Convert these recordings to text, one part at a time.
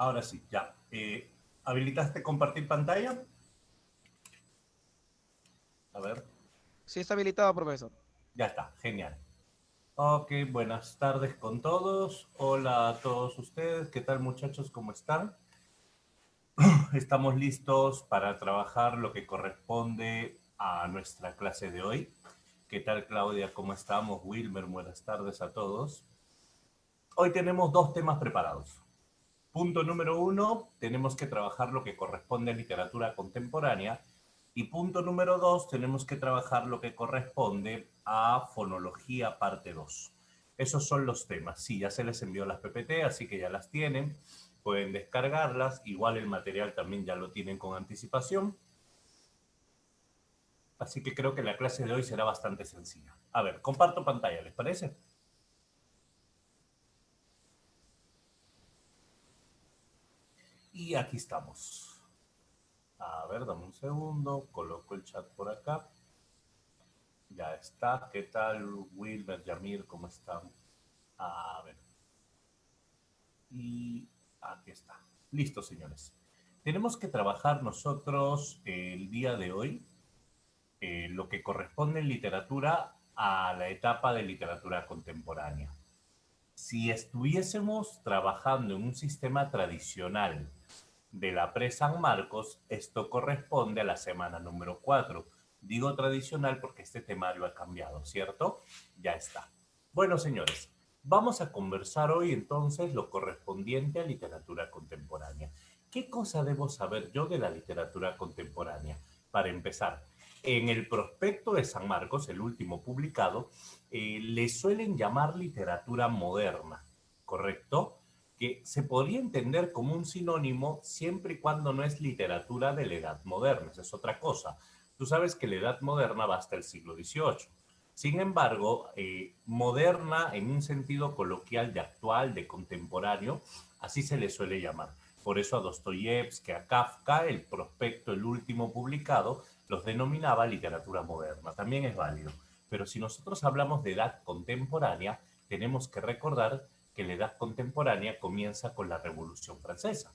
Ahora sí, ya. ¿Habilitaste compartir pantalla? A ver, Sí está habilitado, profesor. ya está, genial. Ok, buenas tardes con todos. Hola a todos ustedes. ¿Qué tal, muchachos? ¿Cómo están? Estamos listos para trabajar lo que corresponde a nuestra clase de hoy. ¿Qué tal, Claudia? ¿Cómo estamos? Wilmer, buenas tardes a todos. Hoy tenemos dos temas preparados. Punto número uno, tenemos que trabajar lo que corresponde a literatura contemporánea. Y punto número dos, tenemos que trabajar lo que corresponde a fonología parte 2. Esos son los temas. Sí, ya se les envió las PPT, así que ya las tienen. Pueden descargarlas. Igual el material también ya lo tienen con anticipación. Así que creo que la clase de hoy será bastante sencilla. A ver, comparto pantalla, ¿les parece? Y aquí estamos. A ver, dame un segundo. Coloco el chat por acá. Ya está. ¿Qué tal, Wilber, Yamir? ¿Cómo están? A ver. Y aquí está. Listo, señores. Tenemos que trabajar nosotros el día de hoy lo que corresponde en literatura a la etapa de literatura contemporánea. Si estuviésemos trabajando en un sistema tradicional de la Pre-San Marcos, esto corresponde a la semana número 4. Digo tradicional porque este temario ha cambiado, ¿cierto? Ya está. Bueno, señores, vamos a conversar hoy entonces lo correspondiente a literatura contemporánea. ¿Qué cosa debo saber yo de la literatura contemporánea? Para empezar, en el prospecto de San Marcos, el último publicado, le suelen llamar literatura moderna, ¿correcto? Que se podría entender como un sinónimo siempre y cuando no es literatura de la Edad Moderna, esa es otra cosa. Tú sabes que la Edad Moderna va hasta el siglo XVIII. Sin embargo, moderna en un sentido coloquial de actual, de contemporáneo, así se le suele llamar. Por eso a Dostoyevsky, a Kafka, el prospecto, el último publicado, los denominaba literatura moderna. También es válido. Pero si nosotros hablamos de edad contemporánea, tenemos que recordar que la edad contemporánea comienza con la Revolución Francesa.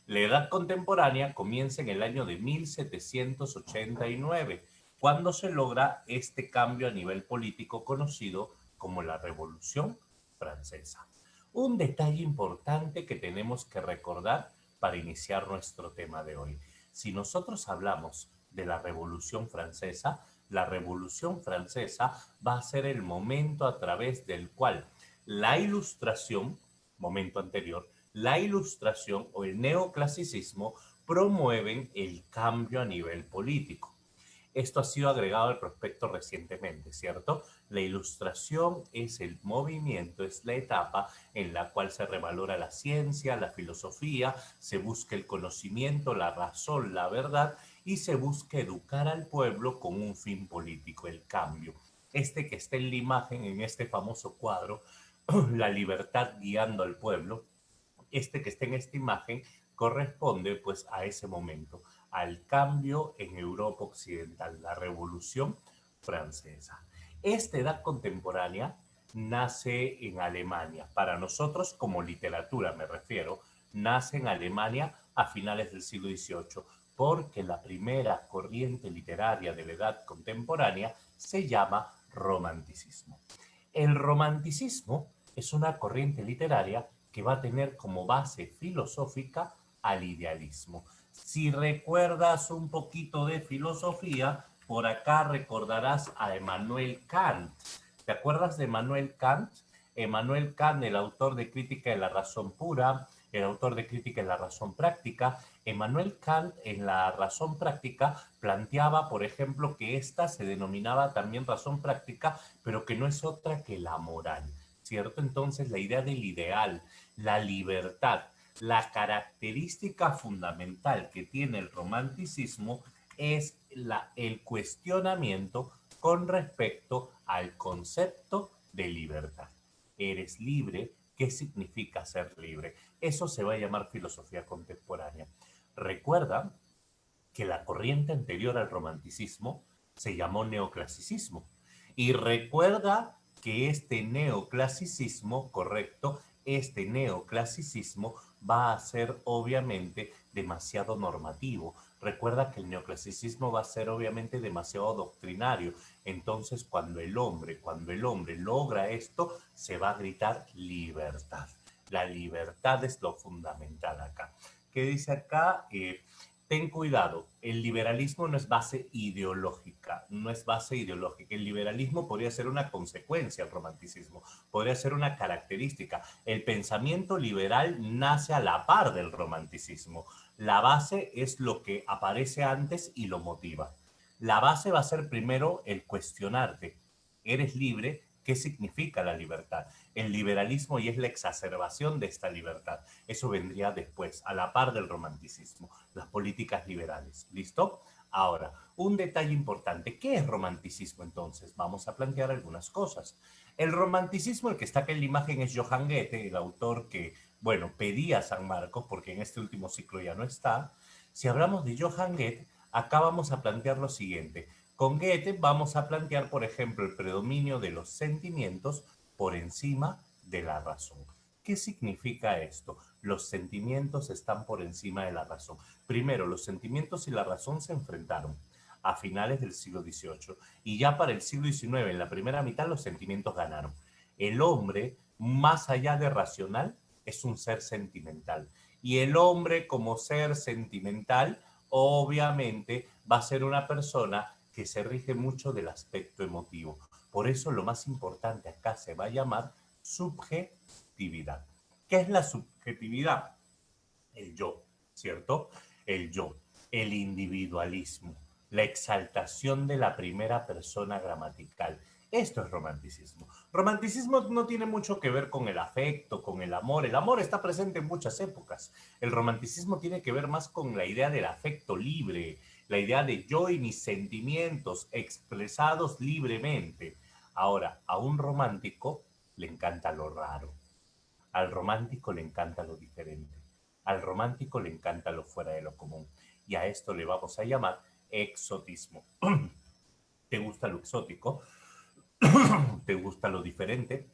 La edad contemporánea comienza en el año de 1789, cuando se logra este cambio a nivel político conocido como la Revolución Francesa. Un detalle importante que tenemos que recordar para iniciar nuestro tema de hoy. Si nosotros hablamos de la Revolución Francesa va a ser el momento a través del cual la Ilustración, momento anterior, la Ilustración o el neoclasicismo promueven el cambio a nivel político. Esto ha sido agregado al prospecto recientemente, ¿cierto? La Ilustración es el movimiento, es la etapa en la cual se revalora la ciencia, la filosofía, se busca el conocimiento, la razón, la verdad y se busca educar al pueblo con un fin político, el cambio. Este que está en la imagen, en este famoso cuadro, la libertad guiando al pueblo, este que está en esta imagen corresponde pues a ese momento, al cambio en Europa Occidental, la Revolución Francesa. Esta edad contemporánea nace en Alemania. Para nosotros, como literatura me refiero, nace en Alemania a finales del siglo XVIII, porque la primera corriente literaria de la edad contemporánea se llama romanticismo. El romanticismo es una corriente literaria que va a tener como base filosófica al idealismo. Si recuerdas un poquito de filosofía, por acá recordarás a Emmanuel Kant. ¿Te acuerdas de Emmanuel Kant? Emmanuel Kant, el autor de Crítica de la Razón Pura, el autor de Crítica de la Razón Práctica. Emmanuel Kant en la Razón Práctica planteaba, por ejemplo, que esta se denominaba también razón práctica, pero que no es otra que la moral, ¿cierto? Entonces la idea del ideal, la libertad, la característica fundamental que tiene el romanticismo es el cuestionamiento con respecto al concepto de libertad. Eres libre, ¿qué significa ser libre? Eso se va a llamar filosofía contemporánea. Recuerda que la corriente anterior al romanticismo se llamó neoclasicismo. Y recuerda que este neoclasicismo, correcto, este neoclasicismo va a ser obviamente demasiado normativo. Recuerda que el neoclasicismo va a ser obviamente demasiado doctrinario. Entonces, cuando el hombre logra esto, se va a gritar libertad. La libertad es lo fundamental acá. ¿Qué dice acá? Ten cuidado, el liberalismo no es base ideológica, no es base ideológica. El liberalismo podría ser una consecuencia del romanticismo, podría ser una característica. El pensamiento liberal nace a la par del romanticismo. La base es lo que aparece antes y lo motiva. La base va a ser primero el cuestionarte. ¿Eres libre? ¿Qué significa la libertad? El liberalismo y es la exacerbación de esta libertad. Eso vendría después, a la par del romanticismo, las políticas liberales. ¿Listo? Ahora, un detalle importante. ¿Qué es romanticismo entonces? Vamos a plantear algunas cosas. El romanticismo, el que está acá en la imagen, es Johann Goethe, el autor que, bueno, pedía a San Marcos, porque en este último ciclo ya no está. Si hablamos de Johann Goethe, acá vamos a plantear lo siguiente. Con Goethe vamos a plantear, por ejemplo, el predominio de los sentimientos por encima de la razón. ¿Qué significa esto? Los sentimientos están por encima de la razón. Primero, los sentimientos y la razón se enfrentaron a finales del siglo XVIII y ya para el siglo XIX, en la primera mitad, los sentimientos ganaron. El hombre, más allá de racional, es un ser sentimental. Y el hombre como ser sentimental, obviamente, va a ser una persona que se rige mucho del aspecto emotivo. Por eso lo más importante acá se va a llamar subjetividad. ¿Qué es la subjetividad? El yo, ¿cierto? El yo, el individualismo, la exaltación de la primera persona gramatical. Esto es romanticismo. Romanticismo no tiene mucho que ver con el afecto, con el amor. El amor está presente en muchas épocas. El romanticismo tiene que ver más con la idea del afecto libre, la idea de yo y mis sentimientos expresados libremente. Ahora, a un romántico le encanta lo raro. Al romántico le encanta lo diferente. Al romántico le encanta lo fuera de lo común. Y a esto le vamos a llamar exotismo. ¿Te gusta lo exótico? ¿Te gusta lo diferente?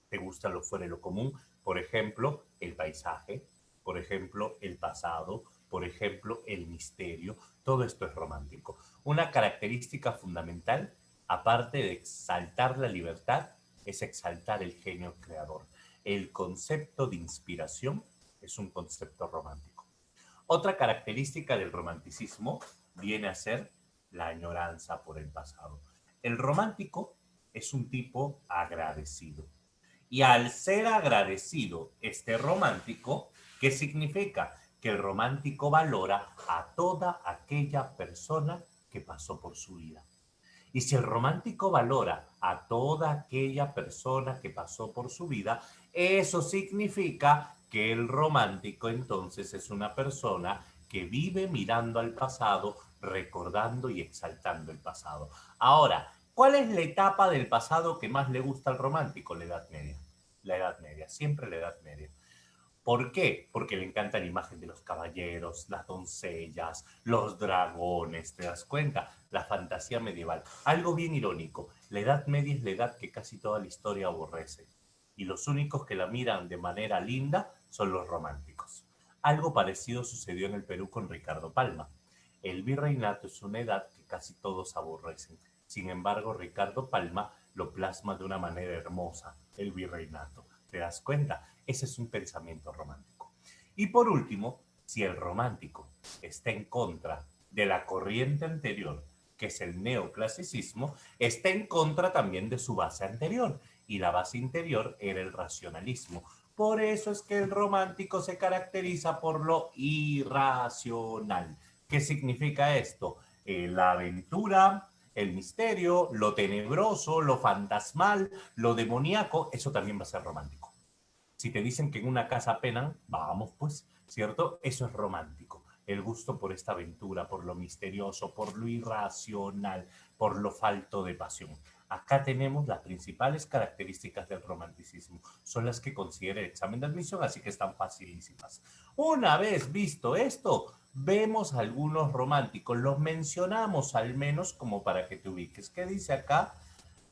¿Te gusta lo fuera de lo común? Por ejemplo, el paisaje, por ejemplo, el pasado, por ejemplo, el misterio. Todo esto es romántico. Una característica fundamental, aparte de exaltar la libertad, es exaltar el genio creador. El concepto de inspiración es un concepto romántico. Otra característica del romanticismo viene a ser la añoranza por el pasado. El romántico es un tipo agradecido. Y al ser agradecido este romántico, ¿qué significa? Que el romántico valora a toda aquella persona que pasó por su vida. Y si el romántico valora a toda aquella persona que pasó por su vida, eso significa que el romántico entonces es una persona que vive mirando al pasado, recordando y exaltando el pasado. Ahora, ¿cuál es la etapa del pasado que más le gusta al romántico? La Edad Media. La Edad Media, siempre la Edad Media. ¿Por qué? Porque le encanta la imagen de los caballeros, las doncellas, los dragones, ¿te das cuenta? La fantasía medieval. Algo bien irónico, la Edad Media es la edad que casi toda la historia aborrece. Y los únicos que la miran de manera linda son los románticos. Algo parecido sucedió en el Perú con Ricardo Palma. El virreinato es una edad que casi todos aborrecen. Sin embargo, Ricardo Palma lo plasma de una manera hermosa, el virreinato. ¿Te das cuenta? Ese es un pensamiento romántico. Y por último, si el romántico está en contra de la corriente anterior, que es el neoclasicismo, está en contra también de su base anterior. Y la base interior era el racionalismo. Por eso es que el romántico se caracteriza por lo irracional. ¿Qué significa esto? La aventura, el misterio, lo tenebroso, lo fantasmal, lo demoníaco, eso también va a ser romántico. Si te dicen que en una casa penan, vamos pues, ¿cierto? Eso es romántico. El gusto por esta aventura, por lo misterioso, por lo irracional, por lo falto de pasión. Acá tenemos las principales características del romanticismo. Son las que considera el examen de admisión, así que están facilísimas. Una vez visto esto, vemos algunos románticos. Los mencionamos al menos como para que te ubiques. ¿Qué dice acá?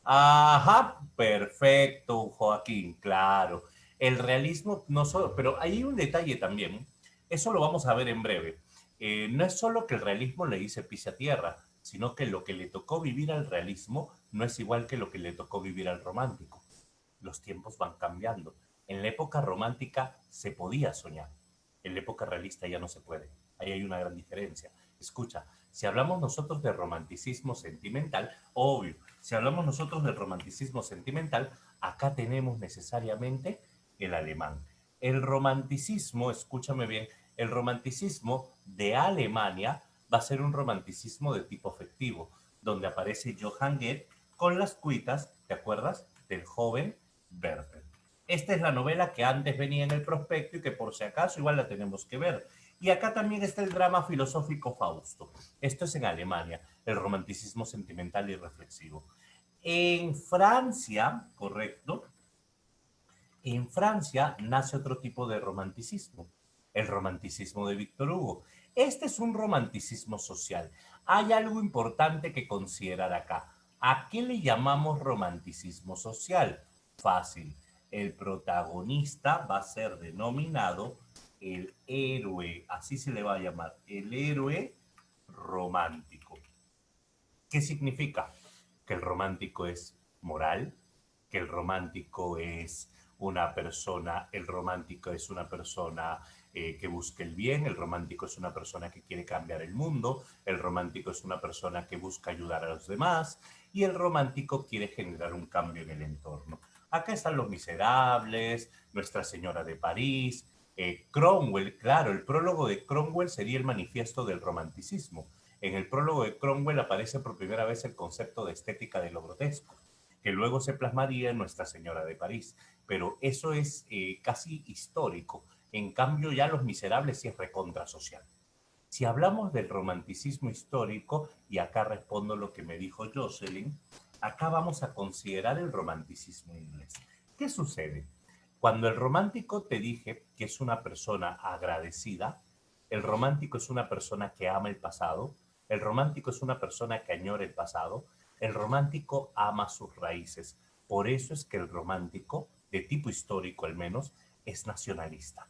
Ajá, perfecto, Joaquín, claro. El realismo no solo, pero hay un detalle también, eso lo vamos a ver en breve. No es solo que el realismo le dice pise a tierra, sino que lo que le tocó vivir al realismo no es igual que lo que le tocó vivir al romántico. Los tiempos van cambiando. En la época romántica se podía soñar, en la época realista ya no se puede. Ahí hay una gran diferencia. Escucha, si hablamos nosotros de romanticismo sentimental, obvio, si hablamos nosotros del romanticismo sentimental, acá tenemos necesariamente el alemán. El romanticismo, escúchame bien, el romanticismo de Alemania va a ser un romanticismo de tipo afectivo, donde aparece Johann Goethe con las cuitas, ¿te acuerdas? Del joven Werther. Esta es la novela que antes venía en el prospecto y que por si acaso igual la tenemos que ver. Y acá también está el drama filosófico Fausto. Esto es en Alemania, el romanticismo sentimental y reflexivo. En Francia, correcto, en Francia nace otro tipo de romanticismo, el romanticismo de Víctor Hugo. Este es un romanticismo social. Hay algo importante que considerar acá. ¿A qué le llamamos romanticismo social? Fácil. El protagonista va a ser denominado el héroe, así se le va a llamar, el héroe romántico. ¿Qué significa? Que el romántico es moral, que el romántico es el romántico es una persona que busca el bien, el romántico es una persona que quiere cambiar el mundo, el romántico es una persona que busca ayudar a los demás y el romántico quiere generar un cambio en el entorno. Acá están Los Miserables, Nuestra Señora de París, Cromwell, claro, el prólogo de Cromwell sería el manifiesto del romanticismo. En el prólogo de Cromwell aparece por primera vez el concepto de estética de lo grotesco, que luego se plasmaría en Nuestra Señora de París. Pero eso es casi histórico. En cambio, ya Los Miserables sí es recontra social. Si hablamos del romanticismo histórico, y acá respondo lo que me dijo Jocelyn, acá vamos a considerar el romanticismo inglés. ¿Qué sucede? Cuando el romántico te dije que es una persona agradecida, el romántico es una persona que ama el pasado, el romántico es una persona que añora el pasado, el romántico ama sus raíces. Por eso es que el romántico, de tipo histórico al menos, es nacionalista.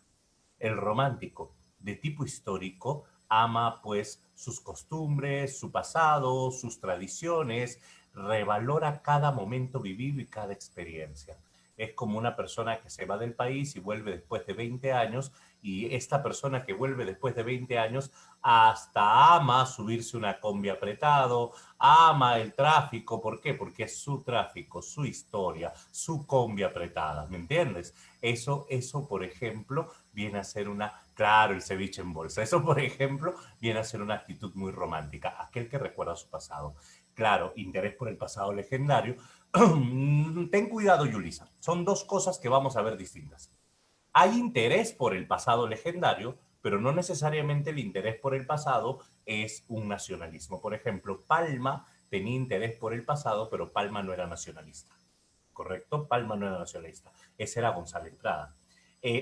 El romántico, de tipo histórico, ama pues sus costumbres, su pasado, sus tradiciones, revalora cada momento vivido y cada experiencia. Es como una persona que se va del país y vuelve después de 20 años y esta persona que vuelve después de 20 años hasta ama subirse una combi apretado, ama el tráfico. ¿Por qué? Porque es su tráfico, su historia, su combi apretada, ¿me entiendes? Eso, por ejemplo, viene a ser claro, el ceviche en bolsa. Eso, por ejemplo, viene a ser una actitud muy romántica, aquel que recuerda su pasado. Claro, interés por el pasado legendario. Ten cuidado, Yulisa. Son dos cosas que vamos a ver distintas. Hay interés por el pasado legendario, pero no necesariamente el interés por el pasado es un nacionalismo. Por ejemplo, Palma tenía interés por el pasado, pero Palma no era nacionalista. ¿Correcto? Palma no era nacionalista. Ese era González Prada.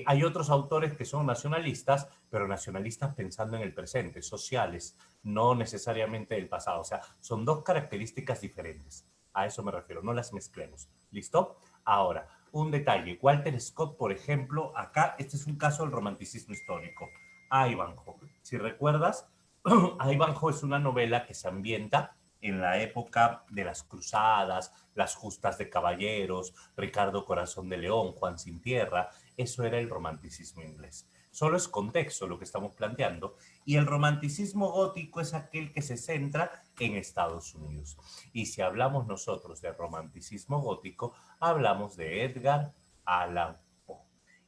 Hay otros autores que son nacionalistas, pero nacionalistas pensando en el presente, sociales, no necesariamente del pasado. O sea, son dos características diferentes. A eso me refiero, no las mezclemos. ¿Listo? Ahora, un detalle. Walter Scott, por ejemplo, acá, este es un caso del romanticismo histórico. Ivanhoe. Si recuerdas, Ivanhoe es una novela que se ambienta en la época de las cruzadas, las justas de caballeros, Ricardo Corazón de León, Juan Sin Tierra. Eso era el romanticismo inglés. Solo es contexto lo que estamos planteando. Y el romanticismo gótico es aquel que se centra en Estados Unidos. Y si hablamos nosotros de romanticismo gótico, hablamos de Edgar Allan Poe.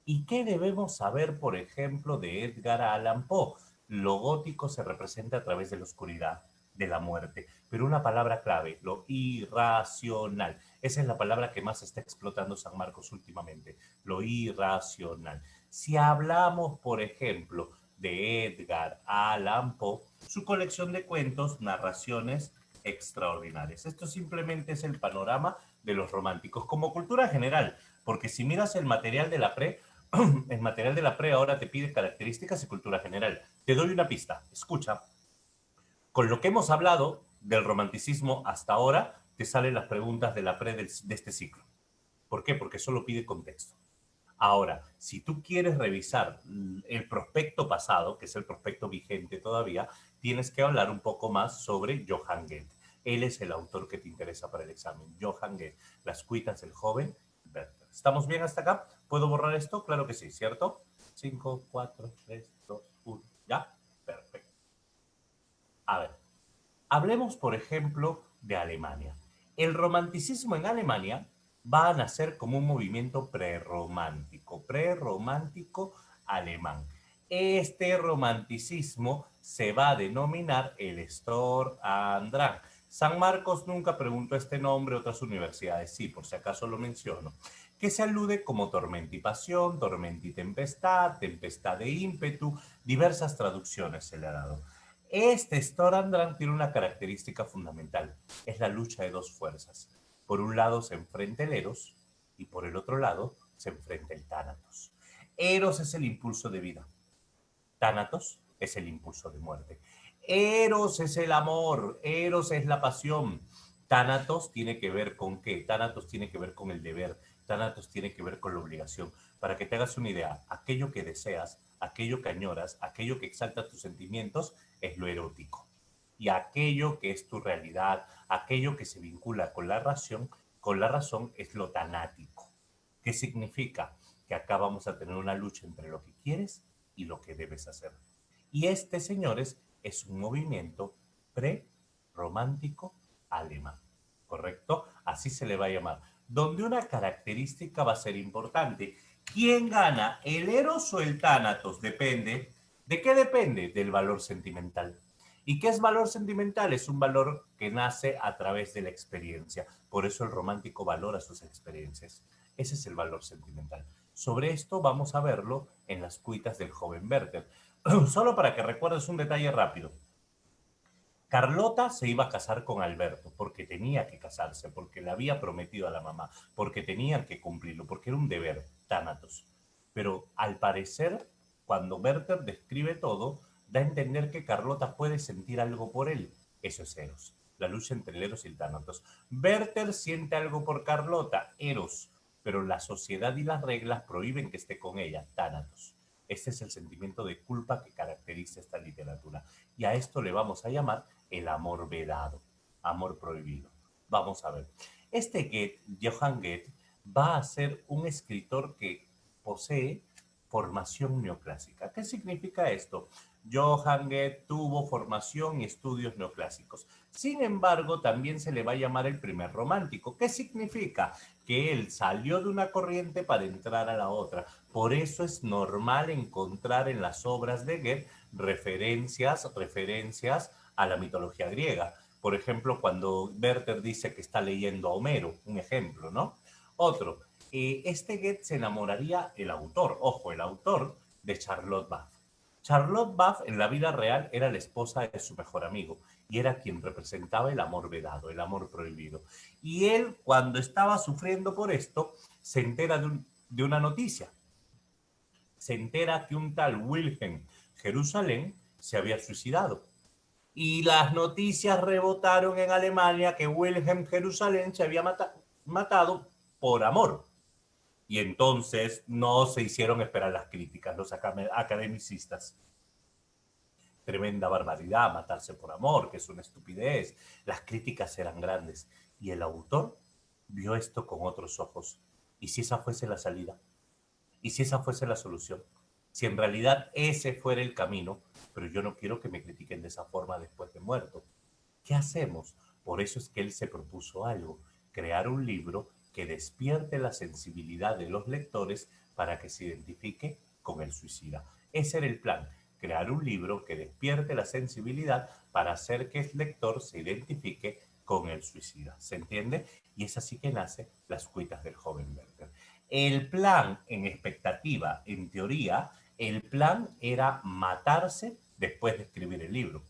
¿Y qué debemos saber, por ejemplo, de Edgar Allan Poe? Lo gótico se representa a través de la oscuridad, de la muerte, pero una palabra clave, lo irracional. Esa es la palabra que más está explotando San Marcos últimamente, lo irracional. Si hablamos, por ejemplo, de Edgar Allan Poe, su colección de cuentos, narraciones extraordinarias. Esto simplemente es el panorama de los románticos como cultura general, porque si miras el material de la pre, el material de la pre ahora te pide características y cultura general. Te doy una pista, escucha. Con lo que hemos hablado del romanticismo hasta ahora, te salen las preguntas de la pre de este ciclo. ¿Por qué? Porque solo pide contexto. Ahora, si tú quieres revisar el prospecto pasado, que es el prospecto vigente todavía, tienes que hablar un poco más sobre Johann Goethe. Él es el autor que te interesa para el examen. Johann Goethe, Las cuitas del joven Werther. ¿Estamos bien hasta acá? ¿Puedo borrar esto? Claro que sí, ¿cierto? 5, 4, 3, 2, 1. ¿Ya? Perfecto. A ver, hablemos, por ejemplo, de Alemania. El romanticismo en Alemania va a nacer como un movimiento prerromántico alemán. Este romanticismo se va a denominar el Sturm-und-Drang. San Marcos nunca preguntó este nombre, otras universidades sí, por si acaso lo menciono, que se alude como tormenta y pasión, tormenta y tempestad, tempestad de ímpetu, diversas traducciones se le ha dado. Este Storandran tiene una característica fundamental, es la lucha de dos fuerzas. Por un lado se enfrenta el Eros y por el otro lado se enfrenta el Tánatos. Eros es el impulso de vida, Tánatos es el impulso de muerte. Eros es el amor, Eros es la pasión. Tánatos tiene que ver con qué? Tánatos tiene que ver con el deber, Tánatos tiene que ver con la obligación. Para que te hagas una idea, aquello que deseas, aquello que añoras, aquello que exalta tus sentimientos es lo erótico. Y aquello que es tu realidad, aquello que se vincula con la razón es lo tanático. ¿Qué significa? Que acá vamos a tener una lucha entre lo que quieres y lo que debes hacer. Y este, señores, es un movimiento pre-romántico alemán, ¿correcto? Así se le va a llamar. Donde una característica va a ser importante. ¿Quién gana, el Eros o el Tánatos? Depende. ¿De qué depende? Del valor sentimental. ¿Y qué es valor sentimental? Es un valor que nace a través de la experiencia. Por eso el romántico valora sus experiencias. Ese es el valor sentimental. Sobre esto vamos a verlo en las cuitas del joven Werther. Solo para que recuerdes un detalle rápido. Carlota se iba a casar con Alberto porque tenía que casarse, porque le había prometido a la mamá, porque tenían que cumplirlo, porque era un deber, tánatos. Pero al parecer, cuando Werther describe todo, da a entender que Carlota puede sentir algo por él. Eso es Eros, la lucha entre el Eros y el tánatos. Werther siente algo por Carlota, Eros, pero la sociedad y las reglas prohíben que esté con ella, tánatos. Este es el sentimiento de culpa que caracteriza esta literatura. Y a esto le vamos a llamar el amor vedado, amor prohibido. Vamos a ver. Este Goethe, Johann Goethe, va a ser un escritor que posee formación neoclásica. ¿Qué significa esto? Johann Goethe tuvo formación y estudios neoclásicos. Sin embargo, también se le va a llamar el primer romántico. ¿Qué significa? Que él salió de una corriente para entrar a la otra. Por eso es normal encontrar en las obras de Goethe referencias a la mitología griega. Por ejemplo, cuando Werther dice que está leyendo a Homero, un ejemplo, ¿no? Otro, este Goethe se enamoraría el autor, ojo, el autor de Charlotte Bath. Charlotte Bath en la vida real era la esposa de su mejor amigo y era quien representaba el amor vedado, el amor prohibido. Y él, cuando estaba sufriendo por esto, se entera de una noticia. Se entera que un tal Wilhelm Jerusalén se había suicidado. Y las noticias rebotaron en Alemania que Wilhelm Jerusalén se había matado por amor. Y entonces no se hicieron esperar las críticas, los academicistas. Tremenda barbaridad, matarse por amor, que es una estupidez. Las críticas eran grandes. Y el autor vio esto con otros ojos. ¿Y si esa fuese la salida? ¿Y si esa fuese la solución? Si en realidad ese fuera el camino, pero yo no quiero que me critiquen de esa forma después de muerto. ¿Qué hacemos? Por eso es que él se propuso algo, crear un libro que despierte la sensibilidad de los lectores para que se identifique con el suicida. Ese era el plan, crear un libro que despierte la sensibilidad para hacer que el lector se identifique con el suicida. ¿Se entiende? Y es así que nace Las cuitas del joven Werther. El plan, en expectativa, en teoría, el plan era matarse después de escribir el libro.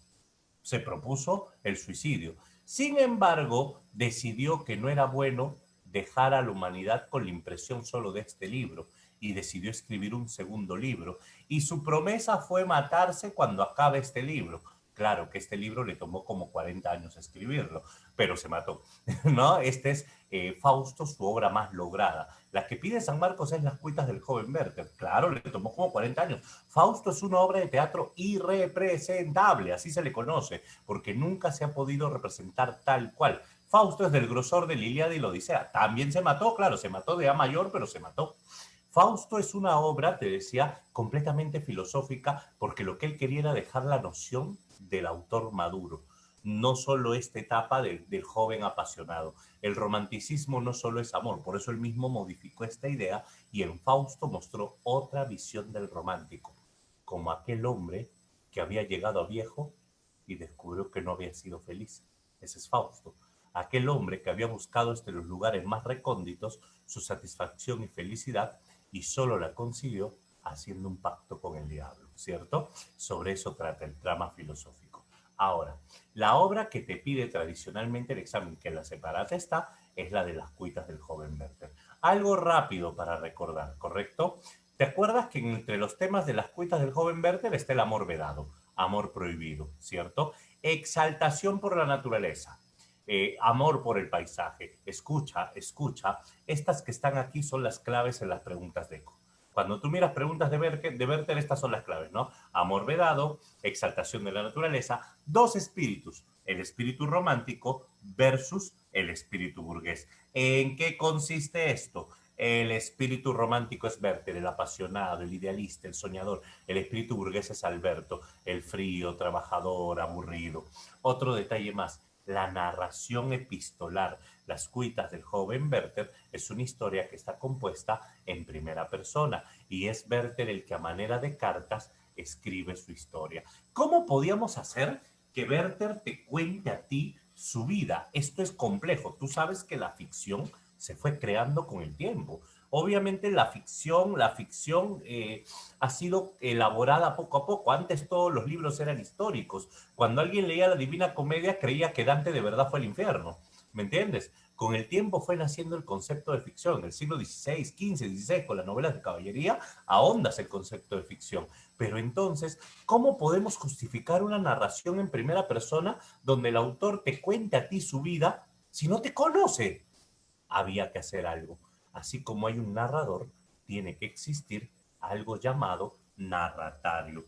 Se propuso el suicidio. Sin embargo, decidió que no era bueno dejar a la humanidad con la impresión solo de este libro y decidió escribir un segundo libro. Y su promesa fue matarse cuando acabe este libro. Claro que este libro le tomó como 40 años escribirlo, pero se mató, ¿no? Este es Fausto su obra más lograda. La que pide San Marcos es Las cuitas del joven Werther. Claro, le tomó como 40 años. Fausto es una obra de teatro irrepresentable, así se le conoce, porque nunca se ha podido representar tal cual. Fausto es del grosor de la Ilíada y la Odisea. También se mató, claro, se mató de A mayor, pero se mató. Fausto es una obra, te decía, completamente filosófica, porque lo que él quería era dejar la noción del autor maduro, no solo esta etapa del joven apasionado. El romanticismo no solo es amor, por eso él mismo modificó esta idea y en Fausto mostró otra visión del romántico, como aquel hombre que había llegado a viejo y descubrió que no había sido feliz. Ese es Fausto. Aquel hombre que había buscado entre los lugares más recónditos su satisfacción y felicidad y solo la consiguió haciendo un pacto con el diablo, ¿cierto? Sobre eso trata el drama filosófico. Ahora, la obra que te pide tradicionalmente el examen, que la separada está, es la de Las cuitas del joven Werther. Algo rápido para recordar, ¿correcto? ¿Te acuerdas que entre los temas de Las cuitas del joven Werther está el amor vedado, amor prohibido, ¿cierto? Exaltación por la naturaleza, amor por el paisaje. Escucha, escucha. Estas que están aquí son las claves en las preguntas de Eco. Cuando tú miras preguntas de Werther, estas son las claves, ¿no? Amor vedado, exaltación de la naturaleza, dos espíritus, el espíritu romántico versus el espíritu burgués. ¿En qué consiste esto? El espíritu romántico es Werther, el apasionado, el idealista, el soñador. El espíritu burgués es Alberto, el frío, trabajador, aburrido. Otro detalle más, la narración epistolar. Las cuitas del joven Werther es una historia que está compuesta en primera persona y es Werther el que a manera de cartas escribe su historia. ¿Cómo podíamos hacer que Werther te cuente a ti su vida? Esto es complejo. Tú sabes que la ficción se fue creando con el tiempo. Obviamente la ficción ha sido elaborada poco a poco. Antes todos los libros eran históricos. Cuando alguien leía la Divina Comedia creía que Dante de verdad fue al infierno. ¿Me entiendes? Con el tiempo fue naciendo el concepto de ficción. En el siglo XVI, XV, XVI, con las novelas de caballería, ahondas el concepto de ficción. Pero entonces, ¿cómo podemos justificar una narración en primera persona donde el autor te cuente a ti su vida si no te conoce? Había que hacer algo. Así como hay un narrador, tiene que existir algo llamado narratario.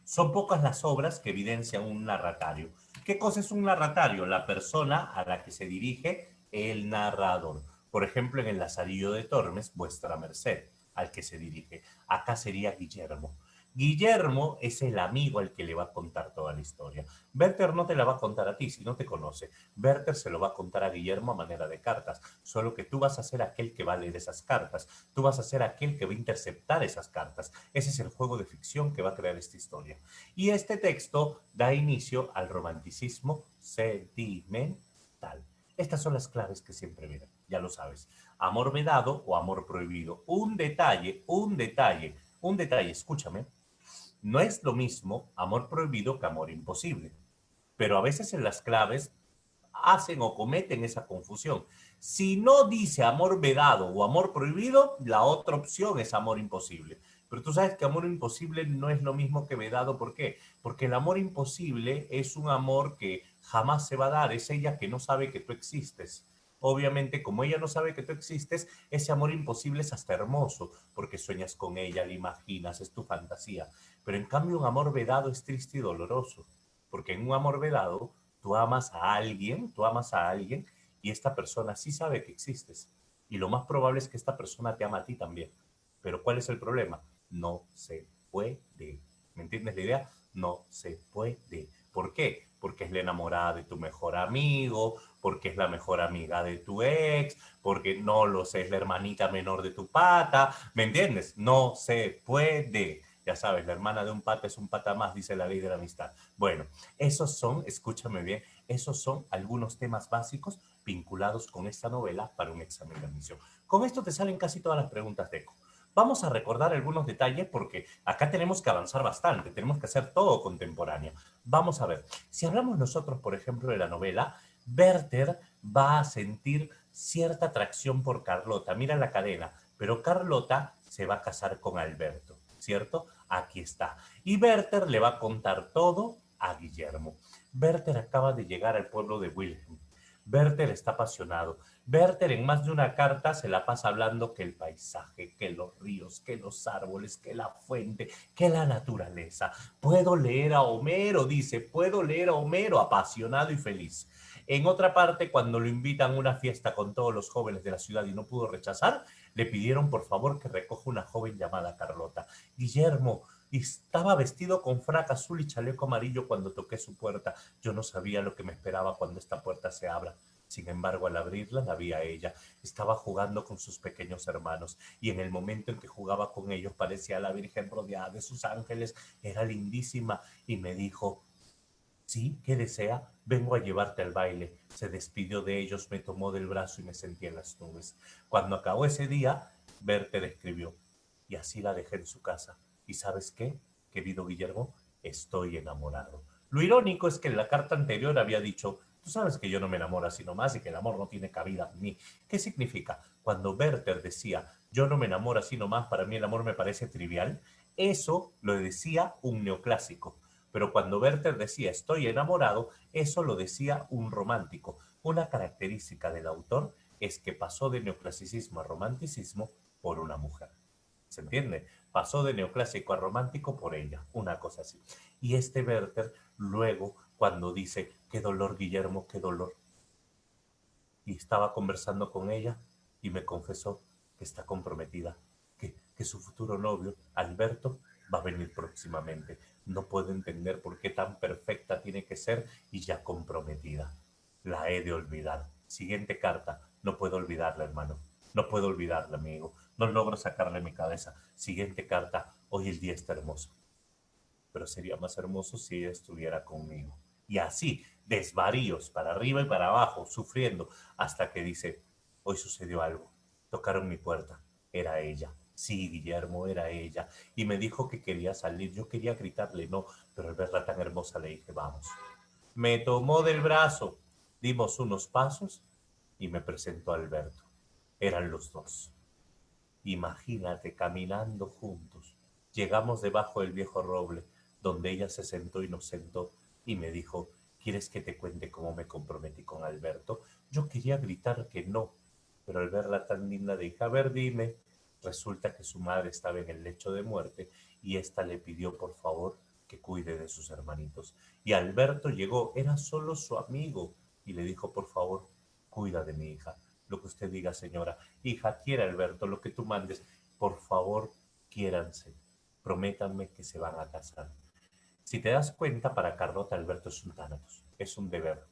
Son pocas las obras que evidencian un narratario. ¿Qué cosa es un narratario? La persona a la que se dirige el narrador. Por ejemplo, en el Lazarillo de Tormes, vuestra merced, al que se dirige. Acá sería Guillermo. Guillermo es el amigo al que le va a contar toda la historia. Werther no te la va a contar a ti si no te conoce. Werther se lo va a contar a Guillermo a manera de cartas, solo que tú vas a ser aquel que va a leer esas cartas. Tú vas a ser aquel que va a interceptar esas cartas. Ese es el juego de ficción que va a crear esta historia. Y este texto da inicio al romanticismo sentimental. Estas son las claves que siempre vienen, ya lo sabes. Amor vedado o amor prohibido. Un detalle, escúchame. No es lo mismo amor prohibido que amor imposible, pero a veces en las claves hacen o cometen esa confusión. Si no dice amor vedado o amor prohibido, la otra opción es amor imposible. Pero tú sabes que amor imposible no es lo mismo que vedado. ¿Por qué? Porque el amor imposible es un amor que jamás se va a dar. Es ella que no sabe que tú existes. Obviamente, como ella no sabe que tú existes, ese amor imposible es hasta hermoso, porque sueñas con ella, la imaginas, es tu fantasía. Pero en cambio, un amor vedado es triste y doloroso, porque en un amor vedado tú amas a alguien y esta persona sí sabe que existes. Y lo más probable es que esta persona te ama a ti también. Pero ¿cuál es el problema? No se puede. ¿Me entiendes la idea? No se puede. ¿Por qué? Porque es la enamorada de tu mejor amigo, porque es la mejor amiga de tu ex, porque no lo sé, es la hermanita menor de tu pata. ¿Me entiendes? No se puede. Ya sabes, la hermana de un pata es un pata más, dice la ley de la amistad. Bueno, esos son, escúchame bien, esos son algunos temas básicos vinculados con esta novela para un examen de admisión. Con esto te salen casi todas las preguntas de ECO. Vamos a recordar algunos detalles porque acá tenemos que avanzar bastante, tenemos que hacer todo contemporáneo. Vamos a ver, si hablamos nosotros, por ejemplo, de la novela, Werther va a sentir cierta atracción por Carlota. Mira la cadena, pero Carlota se va a casar con Alberto, ¿cierto? Aquí está. Y Werther le va a contar todo a Guillermo. Werther acaba de llegar al pueblo de Wilhelm. Werther está apasionado. Werther en más de una carta se la pasa hablando que el paisaje, que los ríos, que los árboles, que la fuente, que la naturaleza. Puedo leer a Homero, dice, puedo leer a Homero, apasionado y feliz. En otra parte, cuando lo invitan a una fiesta con todos los jóvenes de la ciudad y no pudo rechazar, le pidieron por favor que recoja una joven llamada Carlota. Guillermo estaba vestido con frac azul y chaleco amarillo cuando toqué su puerta. Yo no sabía lo que me esperaba cuando esta puerta se abra. Sin embargo, al abrirla la vi a ella. Estaba jugando con sus pequeños hermanos y en el momento en que jugaba con ellos parecía la Virgen rodeada de sus ángeles. Era lindísima y me dijo, sí, ¿qué desea? Vengo a llevarte al baile. Se despidió de ellos, me tomó del brazo y me sentí en las nubes. Cuando acabó ese día, Werther escribió, y así la dejé en su casa. ¿Y sabes qué, querido Guillermo? Estoy enamorado. Lo irónico es que en la carta anterior había dicho, tú sabes que yo no me enamoro así nomás y que el amor no tiene cabida en mí. ¿Qué significa? Cuando Werther decía, yo no me enamoro así nomás, para mí el amor me parece trivial, eso lo decía un neoclásico. Pero cuando Werther decía estoy enamorado, eso lo decía un romántico. Una característica del autor es que pasó de neoclasicismo a romanticismo por una mujer. ¿Se entiende? Pasó de neoclásico a romántico por ella, una cosa así. Y este Werther luego, cuando dice, qué dolor, Guillermo, qué dolor, y estaba conversando con ella y me confesó que está comprometida, que su futuro novio, Alberto, va a venir próximamente. No puedo entender por qué tan perfecta tiene que ser y ya comprometida. La he de olvidar. Siguiente carta. No puedo olvidarla, hermano. No puedo olvidarla, amigo. No logro sacarle mi cabeza. Siguiente carta. Hoy el día está hermoso, pero sería más hermoso si ella estuviera conmigo. Y así, desvaríos para arriba y para abajo, sufriendo, hasta que dice, hoy sucedió algo, tocaron mi puerta, era ella. Sí, Guillermo, era ella. Y me dijo que quería salir. Yo quería gritarle no, pero al verla tan hermosa le dije, vamos. Me tomó del brazo, dimos unos pasos y me presentó a Alberto. Eran los dos. Imagínate, caminando juntos. Llegamos debajo del viejo roble, donde ella se sentó y nos sentó, y me dijo, ¿quieres que te cuente cómo me comprometí con Alberto? Yo quería gritar que no, pero al verla tan linda dije, a ver, dime. Resulta que su madre estaba en el lecho de muerte y ésta le pidió por favor que cuide de sus hermanitos. Y Alberto llegó, era solo su amigo, y le dijo, por favor, cuida de mi hija. Lo que usted diga, señora. Hija, quiera Alberto, lo que tú mandes. Por favor, quiéranse. Prométanme que se van a casar. Si te das cuenta, para Carlota Alberto es un tánatos, es un deber.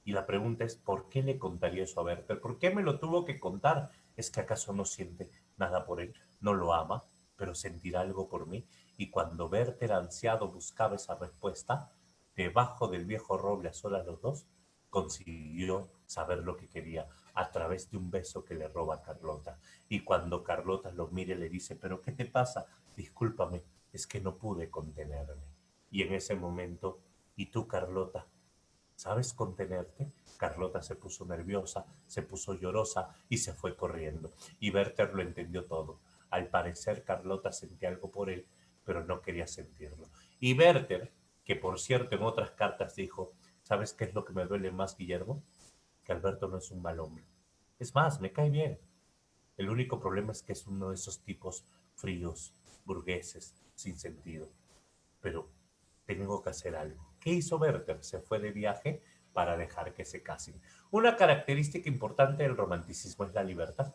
Y la pregunta es, ¿por qué le contaría eso a Werther? ¿Por qué me lo tuvo que contar? ¿Es que acaso no siente nada por él? ¿No lo ama? ¿Pero sentirá algo por mí? Y cuando Werther ansiado buscaba esa respuesta, debajo del viejo roble a solas los dos, consiguió saber lo que quería a través de un beso que le roba a Carlota. Y cuando Carlota lo mire le dice, ¿pero qué te pasa? Discúlpame, es que no pude contenerme. Y en ese momento, ¿y tú, Carlota? ¿Sabes contenerte? Carlota se puso nerviosa, se puso llorosa y se fue corriendo. Y Werther lo entendió todo. Al parecer Carlota sentía algo por él, pero no quería sentirlo. Y Werther, que por cierto en otras cartas dijo, ¿sabes qué es lo que me duele más, Guillermo? Que Alberto no es un mal hombre. Es más, me cae bien. El único problema es que es uno de esos tipos fríos, burgueses, sin sentido. Pero tengo que hacer algo. ¿Qué hizo Werther? Se fue de viaje para dejar que se casen. Una característica importante del romanticismo es la libertad.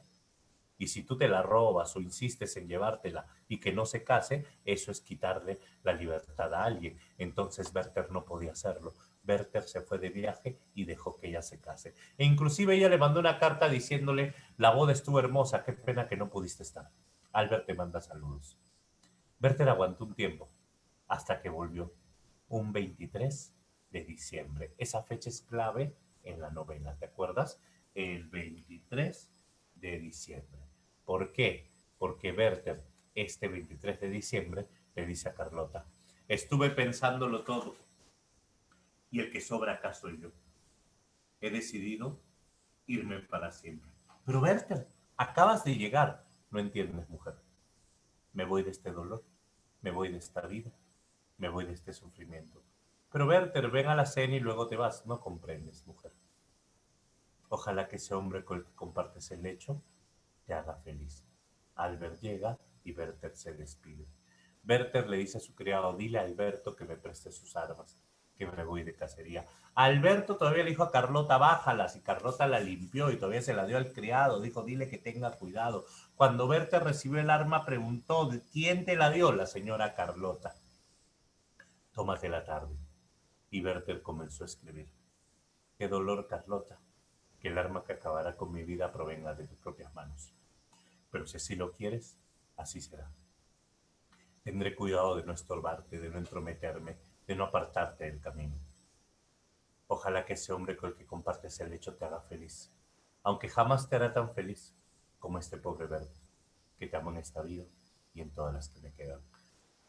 Y si tú te la robas o insistes en llevártela y que no se case, eso es quitarle la libertad a alguien. Entonces Werther no podía hacerlo. Werther se fue de viaje y dejó que ella se case. E inclusive ella le mandó una carta diciéndole, la boda estuvo hermosa, qué pena que no pudiste estar. Albert te manda saludos. Werther aguantó un tiempo hasta que volvió un 23 de diciembre. Esa fecha es clave en la novela, ¿te acuerdas? El 23 de diciembre. ¿Por qué? Porque Werther, este 23 de diciembre, le dice a Carlota, estuve pensándolo todo y el que sobra acá soy yo. He decidido irme para siempre. Pero Werther, acabas de llegar. No entiendes, mujer. Me voy de este dolor, me voy de esta vida, me voy de este sufrimiento. Pero Werther, ven a la cena y luego te vas. No comprendes, mujer. Ojalá que ese hombre con el que compartes el lecho te haga feliz. Albert llega y Werther se despide. Werther le dice a su criado, dile a Alberto que me preste sus armas, que me voy de cacería. Alberto todavía le dijo a Carlota, bájalas, y Carlota la limpió y todavía se la dio al criado. Dijo, dile que tenga cuidado. Cuando Werther recibió el arma, preguntó, ¿quién te la dio? La señora Carlota. Tómate la tarde. Y Werther comenzó a escribir. Qué dolor, Carlota, que el arma que acabará con mi vida provenga de tus propias manos. Pero si así lo quieres, así será. Tendré cuidado de no estorbarte, de no entrometerme, de no apartarte del camino. Ojalá que ese hombre con el que compartes el lecho te haga feliz, aunque jamás te hará tan feliz como este pobre verde, que te amo en esta vida y en todas las que me quedan.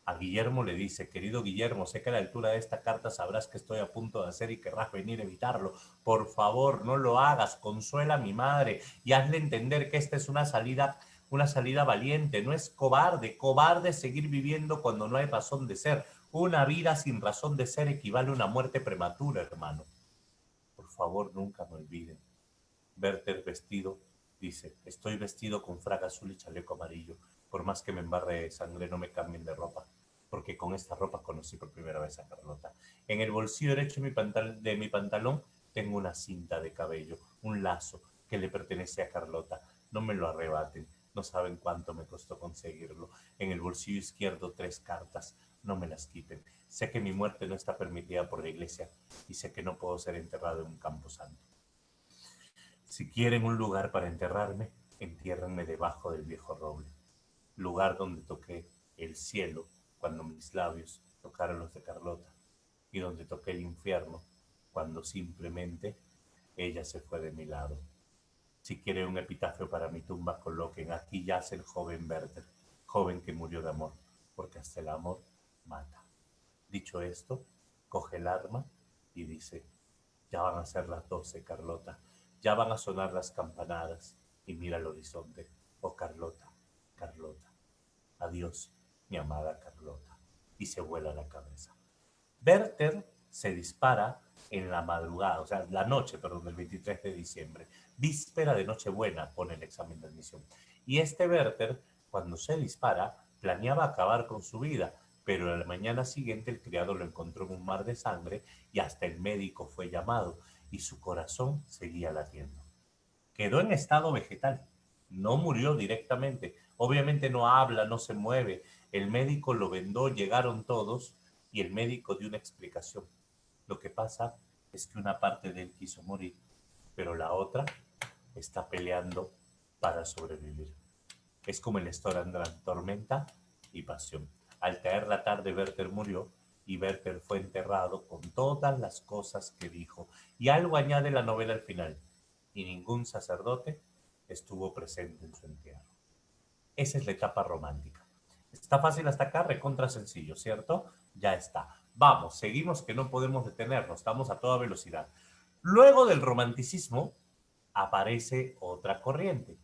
A Guillermo le dice, querido Guillermo, sé que a la altura de esta carta sabrás que estoy a punto de hacer y querrás venir a evitarlo. Por favor, no lo hagas, consuela a mi madre y hazle entender que esta es una salida valiente, no es cobarde. Cobarde es seguir viviendo cuando no hay razón de ser. Una vida sin razón de ser equivale a una muerte prematura, hermano. Por favor, nunca me olviden. Werther vestido, dice, estoy vestido con fraga azul y chaleco amarillo. Por más que me embarre de sangre, no me cambien de ropa, porque con esta ropa conocí por primera vez a Carlota. En el bolsillo derecho de mi pantalón tengo una cinta de cabello, un lazo que le pertenece a Carlota. No me lo arrebaten, no saben cuánto me costó conseguirlo. En el bolsillo izquierdo 3 cartas, no me las quiten. Sé que mi muerte no está permitida por la iglesia y sé que no puedo ser enterrado en un campo santo. Si quieren un lugar para enterrarme, entiérrenme debajo del viejo roble, lugar donde toqué el cielo cuando mis labios tocaron los de Carlota y donde toqué el infierno cuando simplemente ella se fue de mi lado. Si quieren un epitafio para mi tumba, coloquen aquí yace el joven Werther, joven que murió de amor, porque hasta el amor mata. Dicho esto, coge el arma y dice, ya van a ser las 12, Carlota. Ya van a sonar las campanadas. Y mira al horizonte. Oh, Carlota, Carlota. Adiós, mi amada Carlota. Y se vuela la cabeza. Werther se dispara en la madrugada, o sea, la noche, perdón, del 23 de diciembre. Víspera de Nochebuena pone el examen de admisión. Y este Werther, cuando se dispara, planeaba acabar con su vida, pero a la mañana siguiente el criado lo encontró en un mar de sangre y hasta el médico fue llamado y su corazón seguía latiendo. Quedó en estado vegetal, no murió directamente, obviamente no habla, no se mueve, el médico lo vendó, llegaron todos y el médico dio una explicación. Lo que pasa es que una parte de él quiso morir, pero la otra está peleando para sobrevivir. Es como el Storandrand, tormenta y pasión. Al caer la tarde, Werther murió y Werther fue enterrado con todas las cosas que dijo. Y algo añade la novela al final. Y ningún sacerdote estuvo presente en su entierro. Esa es la etapa romántica. Está fácil hasta acá, recontra sencillo, ¿cierto? Ya está. Vamos, seguimos que no podemos detenernos, estamos a toda velocidad. Luego del romanticismo aparece otra corriente.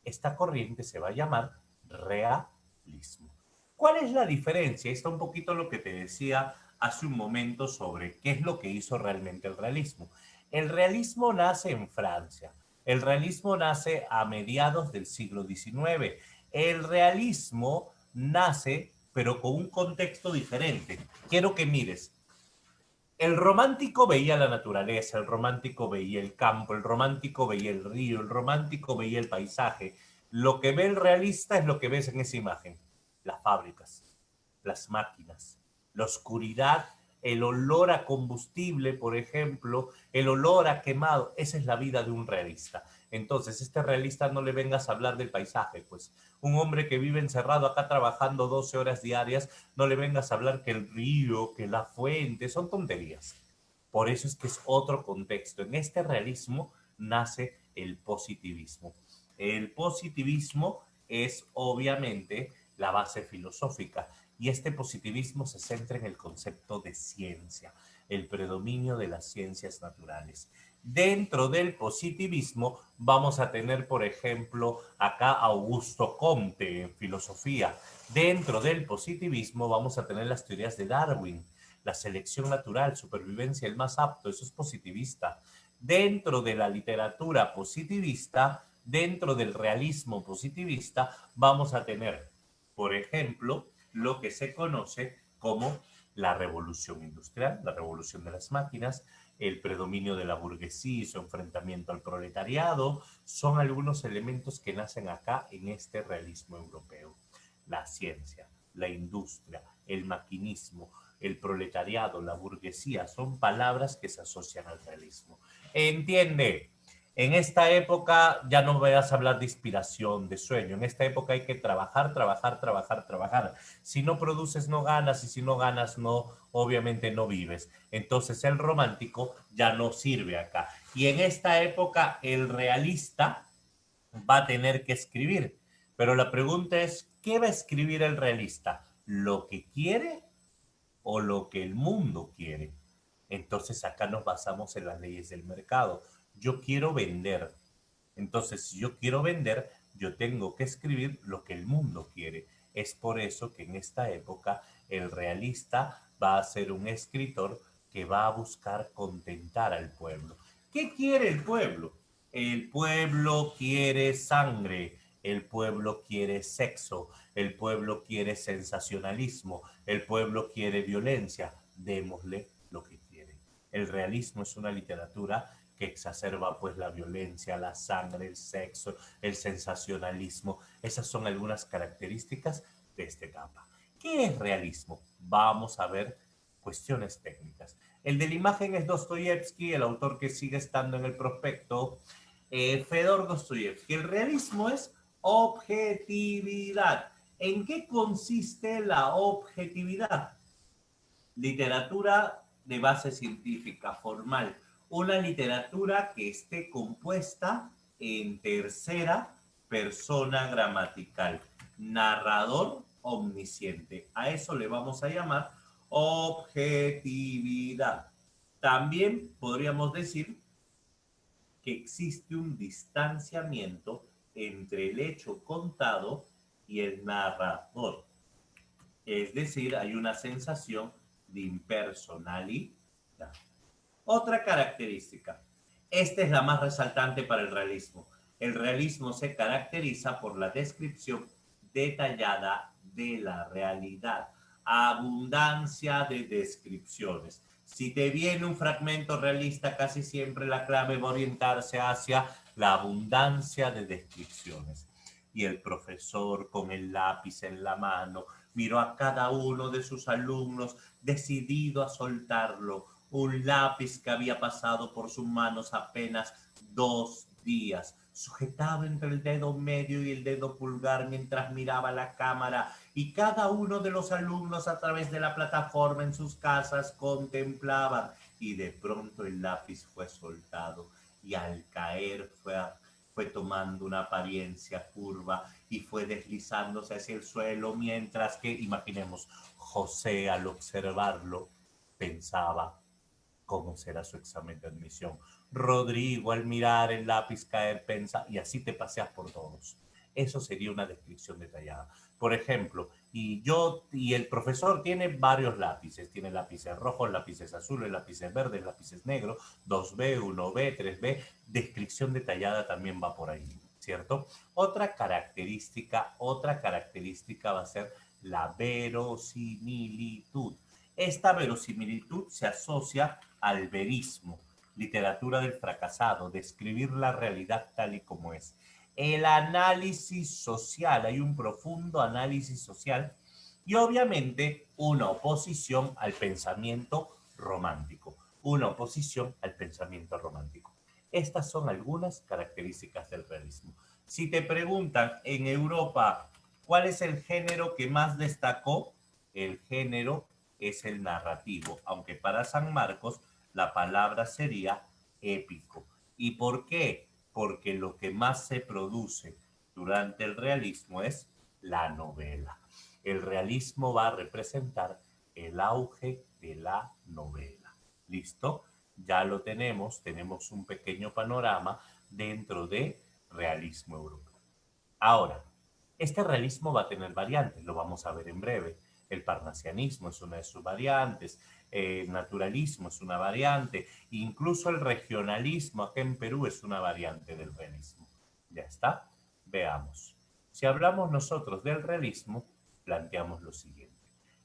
Esta corriente se va a llamar realismo. ¿Cuál es la diferencia? Está un poquito lo que te decía hace un momento sobre qué es lo que hizo realmente el realismo. El realismo nace en Francia. El realismo nace a mediados del siglo XIX. El realismo nace, pero con un contexto diferente. Quiero que mires. El romántico veía la naturaleza, el romántico veía el campo, el romántico veía el río, el romántico veía el paisaje. Lo que ve el realista es lo que ves en esa imagen. Las fábricas, las máquinas, la oscuridad, el olor a combustible, por ejemplo, el olor a quemado. Esa es la vida de un realista. Entonces, este realista no le vengas a hablar del paisaje, pues un hombre que vive encerrado acá trabajando 12 horas diarias, no le vengas a hablar que el río, que la fuente, son tonterías. Por eso es que es otro contexto. En este realismo nace el positivismo. El positivismo es obviamente la base filosófica y este positivismo se centra en el concepto de ciencia, el predominio de las ciencias naturales. Dentro del positivismo vamos a tener, por ejemplo, acá Augusto Comte en filosofía. Dentro del positivismo vamos a tener las teorías de Darwin, la selección natural, supervivencia, el más apto, eso es positivista. Dentro de la literatura positivista, dentro del realismo positivista, vamos a tener, por ejemplo, lo que se conoce como la revolución industrial, la revolución de las máquinas, el predominio de la burguesía y su enfrentamiento al proletariado, son algunos elementos que nacen acá en este realismo europeo. La ciencia, la industria, el maquinismo, el proletariado, la burguesía, son palabras que se asocian al realismo. Entiende, en esta época ya no vayas a hablar de inspiración, de sueño. En esta época hay que trabajar, trabajar, trabajar, trabajar. Si no produces, no ganas, y si no ganas, no, obviamente no vives. Entonces el romántico ya no sirve acá. Y en esta época el realista va a tener que escribir. Pero la pregunta es, ¿qué va a escribir el realista? ¿Lo que quiere o lo que el mundo quiere? Entonces acá nos basamos en las leyes del mercado. Yo quiero vender. Entonces, si yo quiero vender, yo tengo que escribir lo que el mundo quiere. Es por eso que en esta época el realista va a ser un escritor que va a buscar contentar al pueblo. ¿Qué quiere el pueblo? El pueblo quiere sangre, el pueblo quiere sexo, el pueblo quiere sensacionalismo, el pueblo quiere violencia. Démosle lo que quiere. El realismo es una literatura que exacerba pues la violencia, la sangre, el sexo, el sensacionalismo. Esas son algunas características de esta etapa. ¿Qué es realismo? Vamos a ver cuestiones técnicas. El de la imagen es Dostoyevsky, el autor que sigue estando en el prospecto, Fedor Dostoyevsky. El realismo es objetividad. ¿En qué consiste la objetividad? Literatura de base científica formal. Una literatura que esté compuesta en tercera persona gramatical. Narrador omnisciente. A eso le vamos a llamar objetividad. También podríamos decir que existe un distanciamiento entre el hecho contado y el narrador. Es decir, hay una sensación de impersonalidad. Otra característica. Esta es la más resaltante para el realismo. El realismo se caracteriza por la descripción detallada de la realidad. Abundancia de descripciones. Si te viene un fragmento realista, casi siempre la clave va a orientarse hacia la abundancia de descripciones. Y el profesor con el lápiz en la mano miró a cada uno de sus alumnos decidido a soltarlo. Un lápiz que había pasado por sus manos apenas 2 días, sujetado entre el dedo medio y el dedo pulgar mientras miraba la cámara, y cada uno de los alumnos a través de la plataforma en sus casas contemplaban, y de pronto el lápiz fue soltado y al caer fue tomando una apariencia curva y fue deslizándose hacia el suelo, mientras que, imaginemos, José al observarlo pensaba cómo será su examen de admisión. Rodrigo al mirar el lápiz caer pensa, y así te paseas por todos. Eso sería una descripción detallada. Por ejemplo, y el profesor tiene varios lápices. Tiene lápices rojos, lápices azules, lápices verdes, lápices negros, 2B, 1B, 3B. Descripción detallada también va por ahí, ¿cierto? Otra característica va a ser la verosimilitud. Esta verosimilitud se asocia al verismo, literatura del fracasado, describir la realidad tal y como es. El análisis social, hay un profundo análisis social y obviamente una oposición al pensamiento romántico, una oposición al pensamiento romántico. Estas son algunas características del realismo. Si te preguntan en Europa, ¿cuál es el género que más destacó? El género es el narrativo, aunque para San Marcos la palabra sería épico. ¿Y por qué? Porque lo que más se produce durante el realismo es la novela. El realismo va a representar el auge de la novela. ¿Listo? Ya lo tenemos un pequeño panorama dentro de realismo europeo. Ahora, este realismo va a tener variantes, lo vamos a ver en breve. El parnasianismo es una de sus variantes, el naturalismo es una variante, incluso el regionalismo acá en Perú es una variante del realismo. Ya está, veamos. Si hablamos nosotros del realismo, planteamos lo siguiente.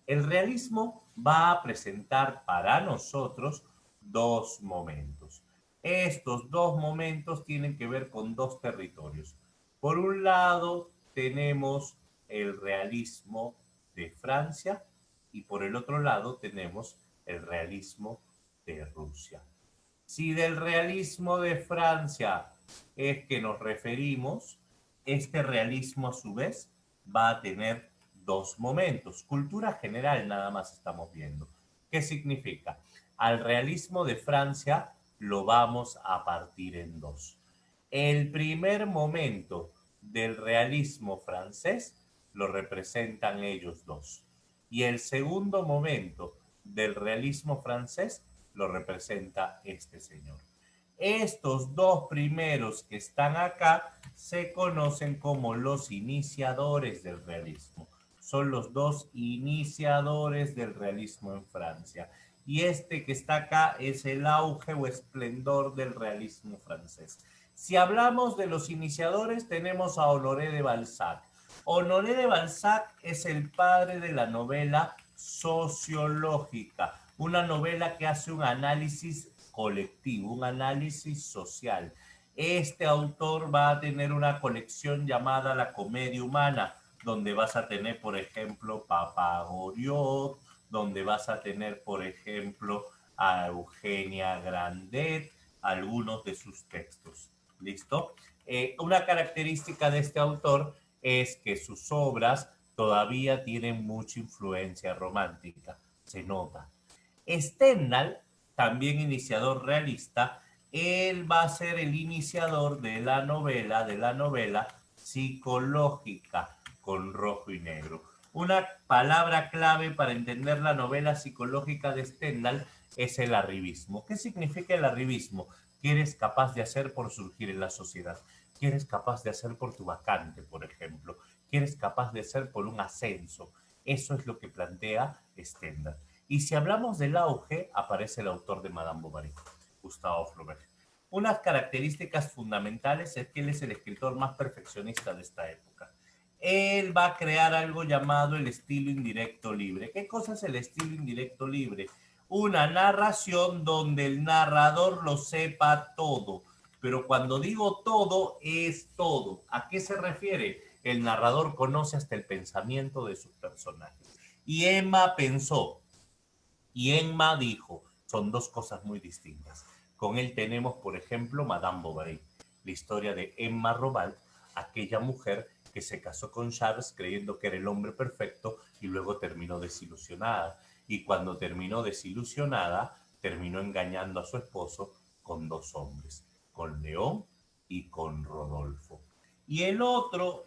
El realismo va a presentar para nosotros dos momentos. Estos dos momentos tienen que ver con dos territorios. Por un lado, tenemos el realismo de Francia y por el otro lado tenemos el realismo de Rusia. Si del realismo de Francia es que nos referimos, este realismo a su vez va a tener dos momentos. Cultura general nada más estamos viendo. ¿Qué significa? Al realismo de Francia lo vamos a partir en dos. El primer momento del realismo francés lo representan ellos dos. Y el segundo momento del realismo francés lo representa este señor. Estos dos primeros que están acá se conocen como los iniciadores del realismo. Son los dos iniciadores del realismo en Francia. Y este que está acá es el auge o esplendor del realismo francés. Si hablamos de los iniciadores, tenemos a Honoré de Balzac. Honoré de Balzac es el padre de la novela sociológica, una novela que hace un análisis colectivo, un análisis social. Este autor va a tener una colección llamada La Comedia Humana, donde vas a tener, por ejemplo, Papa Goriot, donde vas a tener, por ejemplo, a Eugenia Grandet, algunos de sus textos. ¿Listo? Una característica de este autor es que sus obras todavía tienen mucha influencia romántica, se nota. Stendhal, también iniciador realista, él va a ser el iniciador de la novela psicológica con rojo y negro. Una palabra clave para entender la novela psicológica de Stendhal es el arribismo. ¿Qué significa el arribismo? ¿Qué eres capaz de hacer por surgir en la sociedad? ¿Qué eres capaz de hacer por tu vacante, por ejemplo? ¿Qué eres capaz de hacer por un ascenso? Eso es lo que plantea Stendhal. Y si hablamos del auge, aparece el autor de Madame Bovary, Gustave Flaubert. Unas características fundamentales es que él es el escritor más perfeccionista de esta época. Él va a crear algo llamado el estilo indirecto libre. ¿Qué cosa es el estilo indirecto libre? Una narración donde el narrador lo sepa todo. Pero cuando digo todo, es todo. ¿A qué se refiere? El narrador conoce hasta el pensamiento de sus personajes. Y Emma pensó, y Emma dijo, son dos cosas muy distintas. Con él tenemos, por ejemplo, Madame Bovary, la historia de Emma Robalt, aquella mujer que se casó con Charles creyendo que era el hombre perfecto y luego terminó desilusionada. Y cuando terminó desilusionada, terminó engañando a su esposo con dos hombres, con León y con Rodolfo. Y el otro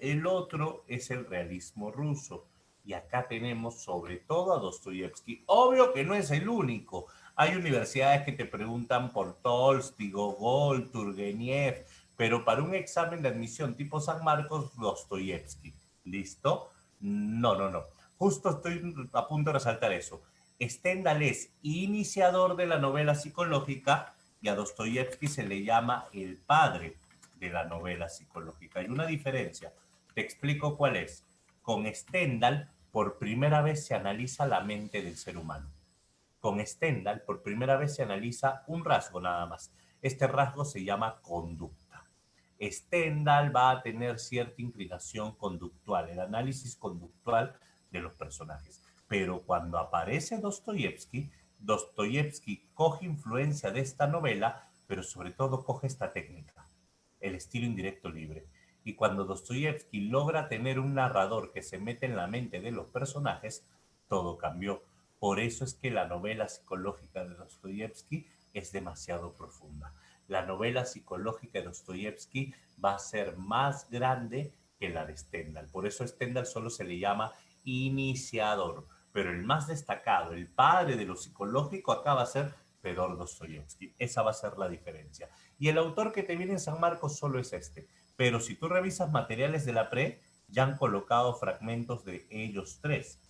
es el realismo ruso. Y acá tenemos sobre todo a Dostoyevsky. Obvio que no es el único. Hay universidades que te preguntan por Tolstoy, Gogol, Turgenev, pero para un examen de admisión tipo San Marcos, Dostoyevsky. ¿Listo? No, no, no. Justo estoy a punto de resaltar eso. Stendhal es iniciador de la novela psicológica y a Dostoyevsky se le llama el padre de la novela psicológica. Hay una diferencia. Te explico cuál es. Con Stendhal, por primera vez se analiza la mente del ser humano. Con Stendhal, por primera vez se analiza un rasgo nada más. Este rasgo se llama conducta. Stendhal va a tener cierta inclinación conductual, el análisis conductual de los personajes. Pero cuando aparece Dostoyevsky, Dostoyevsky coge influencia de esta novela, pero sobre todo coge esta técnica, el estilo indirecto libre. Y cuando Dostoyevsky logra tener un narrador que se mete en la mente de los personajes, todo cambió. Por eso es que la novela psicológica de Dostoyevsky es demasiado profunda. La novela psicológica de Dostoyevsky va a ser más grande que la de Stendhal. Por eso a Stendhal solo se le llama iniciador. Pero el más destacado, el padre de lo psicológico, acá va a ser Fedor Dostoyevsky. Esa va a ser la diferencia. Y el autor que te viene en San Marcos solo es este. Pero si tú revisas materiales de la pre, ya han colocado fragmentos de ellos tres.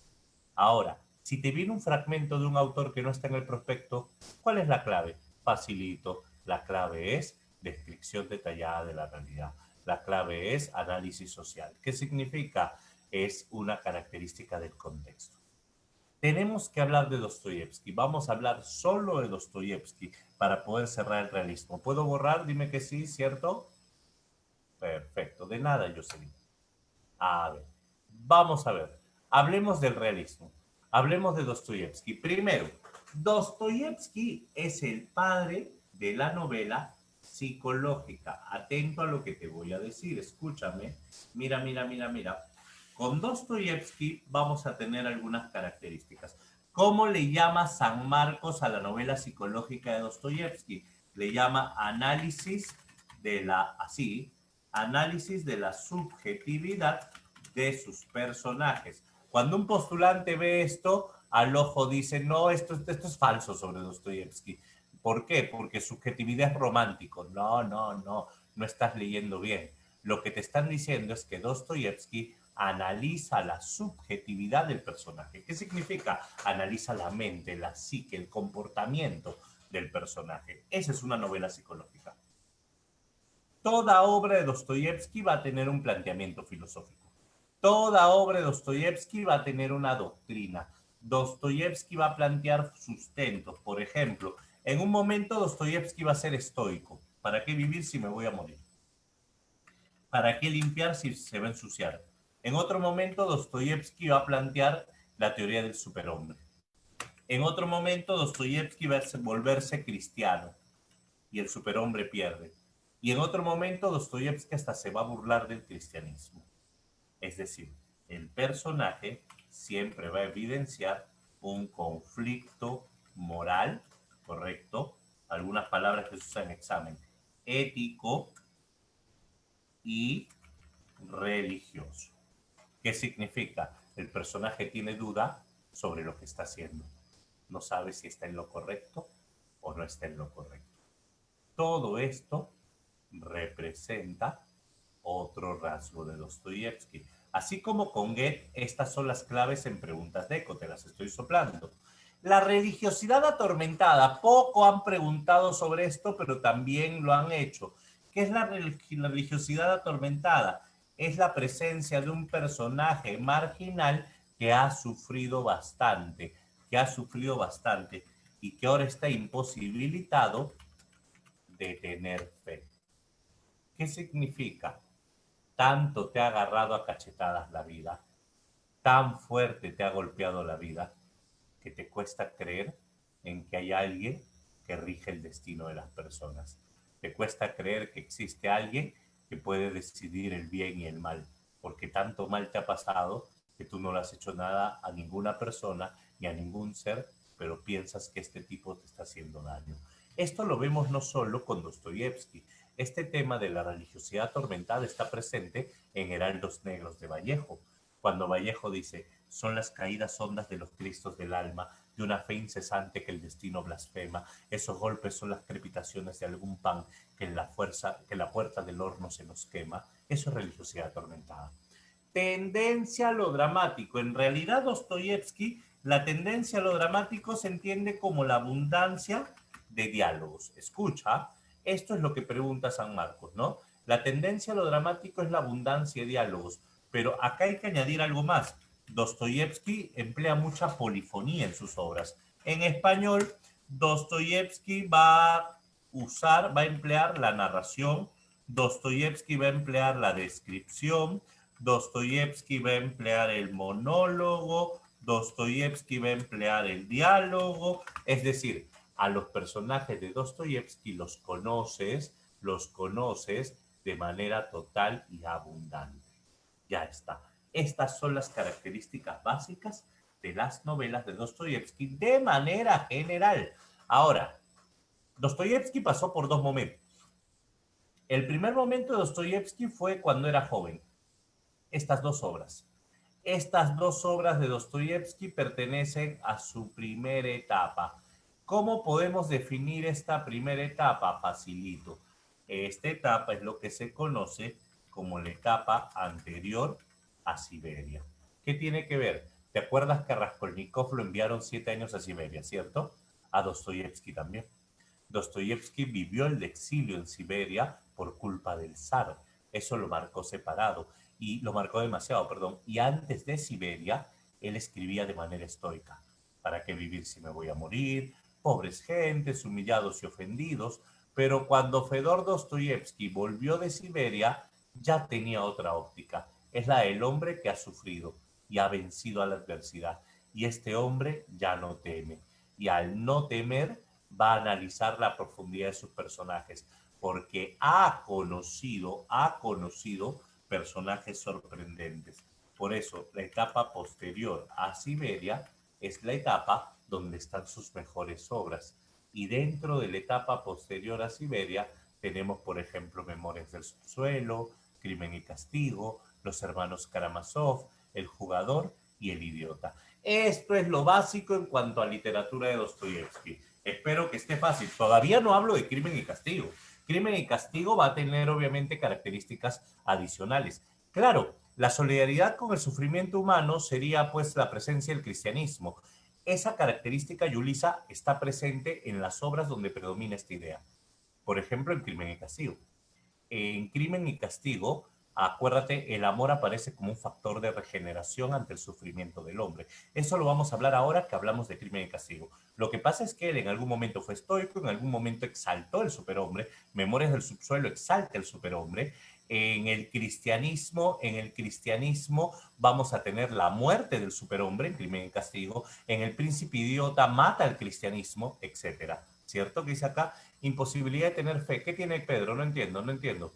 Ahora, si te viene un fragmento de un autor que no está en el prospecto, ¿cuál es la clave? Facilito. La clave es descripción detallada de la realidad. La clave es análisis social. ¿Qué significa? Es una característica del contexto. Tenemos que hablar de Dostoyevsky. Vamos a hablar solo de Dostoyevsky para poder cerrar el realismo. ¿Puedo borrar? Dime que sí, ¿cierto? Perfecto. De nada, Jocelyn. A ver, vamos a ver. Hablemos del realismo. Hablemos de Dostoyevsky. Primero, Dostoyevsky es el padre de la novela psicológica. Atento a lo que te voy a decir. Escúchame. Mira, mira, mira, mira. Con Dostoyevsky vamos a tener algunas características. ¿Cómo le llama San Marcos a la novela psicológica de Dostoyevsky? Le llama análisis de la subjetividad de sus personajes. Cuando un postulante ve esto, al ojo dice, no, esto es falso sobre Dostoyevsky. ¿Por qué? Porque subjetividad es romántico. No, no, no, no estás leyendo bien. Lo que te están diciendo es que Dostoyevsky analiza la subjetividad del personaje. ¿Qué significa? Analiza la mente, la psique, el comportamiento del personaje. Esa es una novela psicológica. Toda obra de Dostoyevsky va a tener un planteamiento filosófico. Toda obra de Dostoyevsky va a tener una doctrina. Dostoyevsky va a plantear sustentos. Por ejemplo, en un momento Dostoyevsky va a ser estoico. ¿Para qué vivir si me voy a morir? ¿Para qué limpiar si se va a ensuciar? En otro momento Dostoyevsky va a plantear la teoría del superhombre. En otro momento Dostoyevsky va a volverse cristiano y el superhombre pierde. Y en otro momento Dostoyevsky hasta se va a burlar del cristianismo. Es decir, el personaje siempre va a evidenciar un conflicto moral, correcto, algunas palabras que se usan en examen, ético y religioso. ¿Qué significa? El personaje tiene duda sobre lo que está haciendo. No sabe si está en lo correcto o no está en lo correcto. Todo esto representa otro rasgo de Dostoyevsky. Así como con Goethe, estas son las claves en preguntas de eco, te las estoy soplando. La religiosidad atormentada, poco han preguntado sobre esto, pero también lo han hecho. ¿Qué es la religiosidad atormentada? Es la presencia de un personaje marginal que ha sufrido bastante, y que ahora está imposibilitado de tener fe. ¿Qué significa? Tanto te ha agarrado a cachetadas la vida, tan fuerte te ha golpeado la vida, que te cuesta creer en que hay alguien que rige el destino de las personas. Te cuesta creer que existe alguien que puede decidir el bien y el mal, porque tanto mal te ha pasado que tú no le has hecho nada a ninguna persona ni a ningún ser, pero piensas que este tipo te está haciendo daño. Esto lo vemos no solo con Dostoyevsky. Este tema de la religiosidad atormentada está presente en Heraldos Negros de Vallejo, cuando Vallejo dice, son las caídas hondas de los cristos del alma, de una fe incesante que el destino blasfema, esos golpes son las crepitaciones de algún pan que en la puerta del horno se nos quema, eso es religiosidad atormentada. Tendencia a lo dramático. En realidad, Dostoyevsky, la tendencia a lo dramático se entiende como la abundancia de diálogos. Escucha, esto es lo que pregunta San Marcos, ¿no? La tendencia a lo dramático es la abundancia de diálogos, pero acá hay que añadir algo más. Dostoyevsky emplea mucha polifonía en sus obras. En español, Dostoyevsky va a emplear la narración, Dostoyevsky va a emplear la descripción, Dostoyevsky va a emplear el monólogo, Dostoyevsky va a emplear el diálogo, es decir, a los personajes de Dostoyevsky los conoces de manera total y abundante. Ya está. Estas son las características básicas de las novelas de Dostoyevsky de manera general. Ahora, Dostoyevsky pasó por dos momentos. El primer momento de Dostoyevsky fue cuando era joven. Estas dos obras. Estas dos obras de Dostoyevsky pertenecen a su primera etapa. ¿Cómo podemos definir esta primera etapa? Facilito. Esta etapa es lo que se conoce como la etapa anterior a Siberia. ¿Qué tiene que ver? ¿Te acuerdas que a Raskolnikov lo enviaron 7 años a Siberia, cierto? A Dostoyevsky también. Dostoyevsky vivió el exilio en Siberia por culpa del zar. Eso lo marcó separado y lo marcó demasiado, perdón. Y antes de Siberia, él escribía de manera estoica. ¿Para qué vivir si me voy a morir? Pobres gentes, humillados y ofendidos. Pero cuando Fedor Dostoyevsky volvió de Siberia, ya tenía otra óptica. Es la del hombre que ha sufrido y ha vencido a la adversidad. Y este hombre ya no teme. Y al no temer, va a analizar la profundidad de sus personajes, porque ha conocido personajes sorprendentes. Por eso, la etapa posterior a Siberia es la etapa donde están sus mejores obras. Y dentro de la etapa posterior a Siberia tenemos, por ejemplo, Memorias del Subsuelo, Crimen y Castigo, Los Hermanos Karamazov, El Jugador y El Idiota. Esto es lo básico en cuanto a literatura de Dostoyevsky. Espero que esté fácil. Todavía no hablo de Crimen y Castigo. Crimen y Castigo va a tener obviamente características adicionales. Claro, la solidaridad con el sufrimiento humano sería pues la presencia del cristianismo. Esa característica, Yulisa, está presente en las obras donde predomina esta idea. Por ejemplo, en Crimen y Castigo. En Crimen y Castigo, acuérdate, el amor aparece como un factor de regeneración ante el sufrimiento del hombre. Eso lo vamos a hablar ahora que hablamos de Crimen y Castigo. Lo que pasa es que él en algún momento fue estoico, en algún momento exaltó el superhombre, Memorias del Subsuelo exalta el superhombre. En el cristianismo vamos a tener la muerte del superhombre en Crimen y Castigo, en El Príncipe Idiota mata al cristianismo, etcétera. ¿Cierto? Que dice acá, imposibilidad de tener fe. ¿Qué tiene Pedro? No entiendo, no entiendo.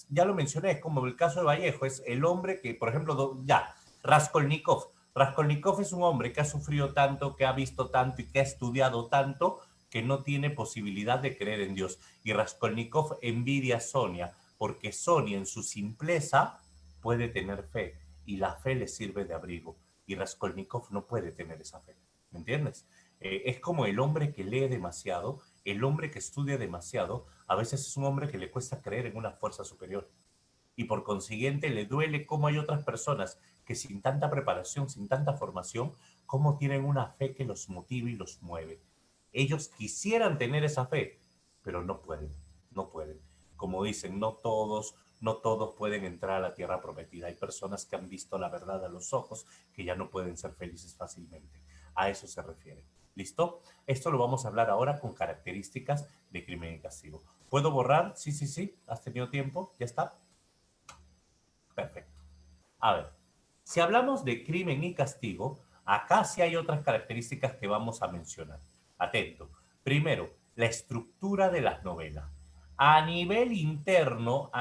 Ya lo mencioné, es como el caso de Vallejo, es el hombre que, por ejemplo, Raskolnikov. Raskolnikov es un hombre que ha sufrido tanto, que ha visto tanto y que ha estudiado tanto que no tiene posibilidad de creer en Dios. Y Raskolnikov envidia a Sonia, porque Sonia en su simpleza puede tener fe y la fe le sirve de abrigo. Y Raskolnikov no puede tener esa fe. ¿Me entiendes? Es como el hombre que lee demasiado, el hombre que estudia demasiado, a veces es un hombre que le cuesta creer en una fuerza superior. Y por consiguiente le duele cómo hay otras personas que sin tanta preparación, sin tanta formación, cómo tienen una fe que los motiva y los mueve. Ellos quisieran tener esa fe, pero no pueden, no pueden. Como dicen, no todos pueden entrar a la tierra prometida. Hay personas que han visto la verdad a los ojos que ya no pueden ser felices fácilmente. A eso se refiere. ¿Listo? Esto lo vamos a hablar ahora con características de Crimen y Castigo. ¿Puedo borrar? Sí, sí, sí. ¿Has tenido tiempo? ¿Ya está? Perfecto. A ver, si hablamos de Crimen y Castigo, acá sí hay otras características que vamos a mencionar. Atento. Primero, la estructura de las novelas. A nivel interno,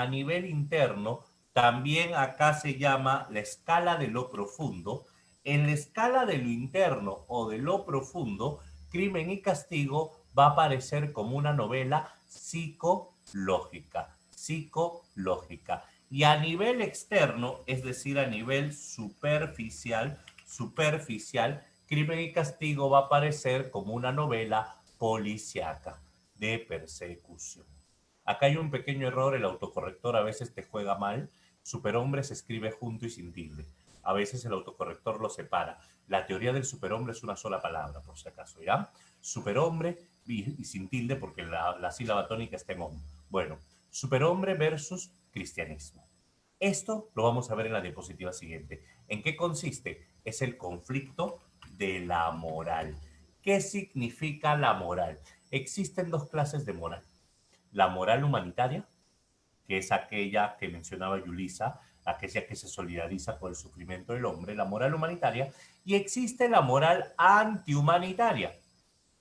también acá se llama la escala de lo profundo. En la escala de lo interno o de lo profundo, Crimen y Castigo va a aparecer como una novela psicológica. Psicológica. Y a nivel externo, es decir, a nivel superficial, Crimen y Castigo va a aparecer como una novela policíaca de persecución. Acá hay un pequeño error, el autocorrector a veces te juega mal. Superhombre se escribe junto y sin tilde. A veces el autocorrector lo separa. La teoría del superhombre es una sola palabra, por si acaso, ¿ya? Superhombre y sin tilde porque la sílaba tónica está en hombre. Bueno, superhombre versus cristianismo. Esto lo vamos a ver en la diapositiva siguiente. ¿En qué consiste? Es el conflicto de la moral. ¿Qué significa la moral? Existen dos clases de moral. La moral humanitaria, que es aquella que mencionaba Yulisa, aquella que se solidariza con el sufrimiento del hombre, la moral humanitaria, y existe la moral antihumanitaria,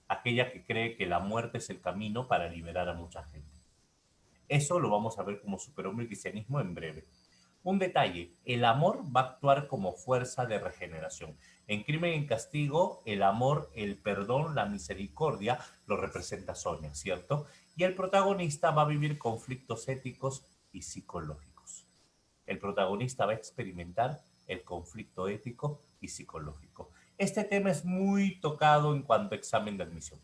aquella que cree que la muerte es el camino para liberar a mucha gente. Eso lo vamos a ver como superhombre y cristianismo en breve. Un detalle, el amor va a actuar como fuerza de regeneración. En Crimen y Castigo, el amor, el perdón, la misericordia lo representa Sonia, ¿cierto? Y el protagonista va a vivir conflictos éticos y psicológicos. El protagonista va a experimentar el conflicto ético y psicológico. Este tema es muy tocado en cuanto a examen de admisión.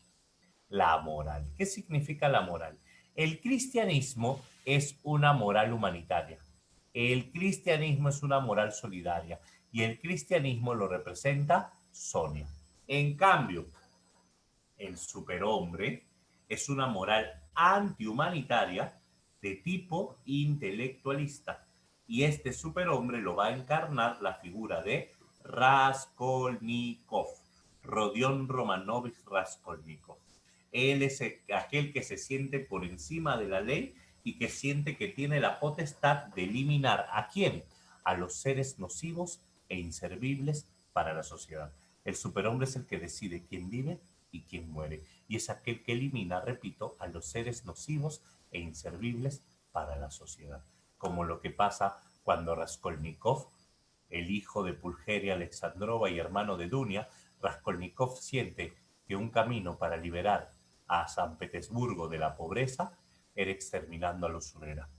La moral. ¿Qué significa la moral? El cristianismo es una moral humanitaria. El cristianismo es una moral solidaria. y el cristianismo lo representa Sonia. En cambio, el superhombre es una moral antihumanitaria de tipo intelectualista. Y este superhombre lo va a encarnar la figura de Raskolnikov, Rodion Romanovich Raskolnikov. Él es aquel que se siente por encima de la ley y que siente que tiene la potestad de eliminar ¿a quién? A los seres nocivos e inservibles para la sociedad. El superhombre es el que decide quién vive y quién muere. Y es aquel que elimina, repito, a los seres nocivos e inservibles para la sociedad. Como lo que pasa cuando Raskolnikov, el hijo de Pulgeria Alexandrova y hermano de Dunia, Raskolnikov siente que un camino para liberar a San Petersburgo de la pobreza era exterminando a la usurera.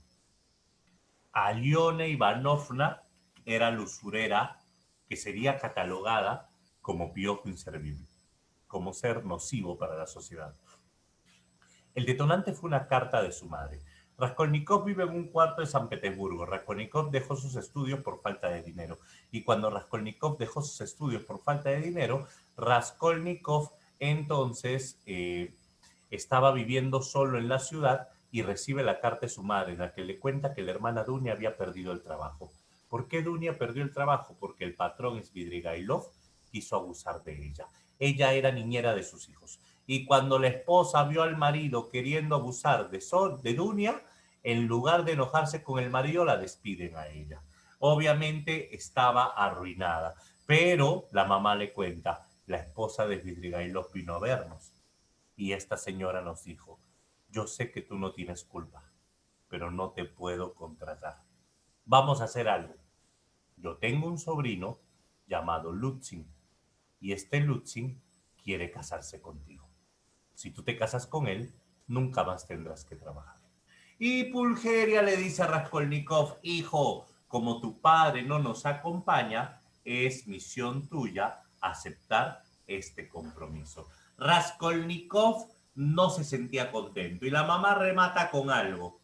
Aliona Ivanovna era la usurera que sería catalogada como piojo inservible, como ser nocivo para la sociedad. El detonante fue una carta de su madre. Raskolnikov vive en un cuarto de San Petersburgo. Raskolnikov dejó sus estudios por falta de dinero. Y cuando Raskolnikov dejó sus estudios por falta de dinero, Raskolnikov entonces estaba viviendo solo en la ciudad y recibe la carta de su madre en la que le cuenta que la hermana Dunia había perdido el trabajo. ¿Por qué Dunia perdió el trabajo? Porque el patrón Svidrigailov quiso abusar de ella. Ella era niñera de sus hijos. Y cuando la esposa vio al marido queriendo abusar de Dunia, en lugar de enojarse con el marido, la despiden a ella. Obviamente estaba arruinada, pero la mamá le cuenta, la esposa de Svidrigailov vino a vernos y esta señora nos dijo, yo sé que tú no tienes culpa, pero no te puedo contratar. Vamos a hacer algo. Yo tengo un sobrino llamado Lutzin y este Lutzin quiere casarse contigo. Si tú te casas con él, nunca más tendrás que trabajar. Y Pulgeria le dice a Raskolnikov, hijo, como tu padre no nos acompaña, es misión tuya aceptar este compromiso. Raskolnikov no se sentía contento y la mamá remata con algo.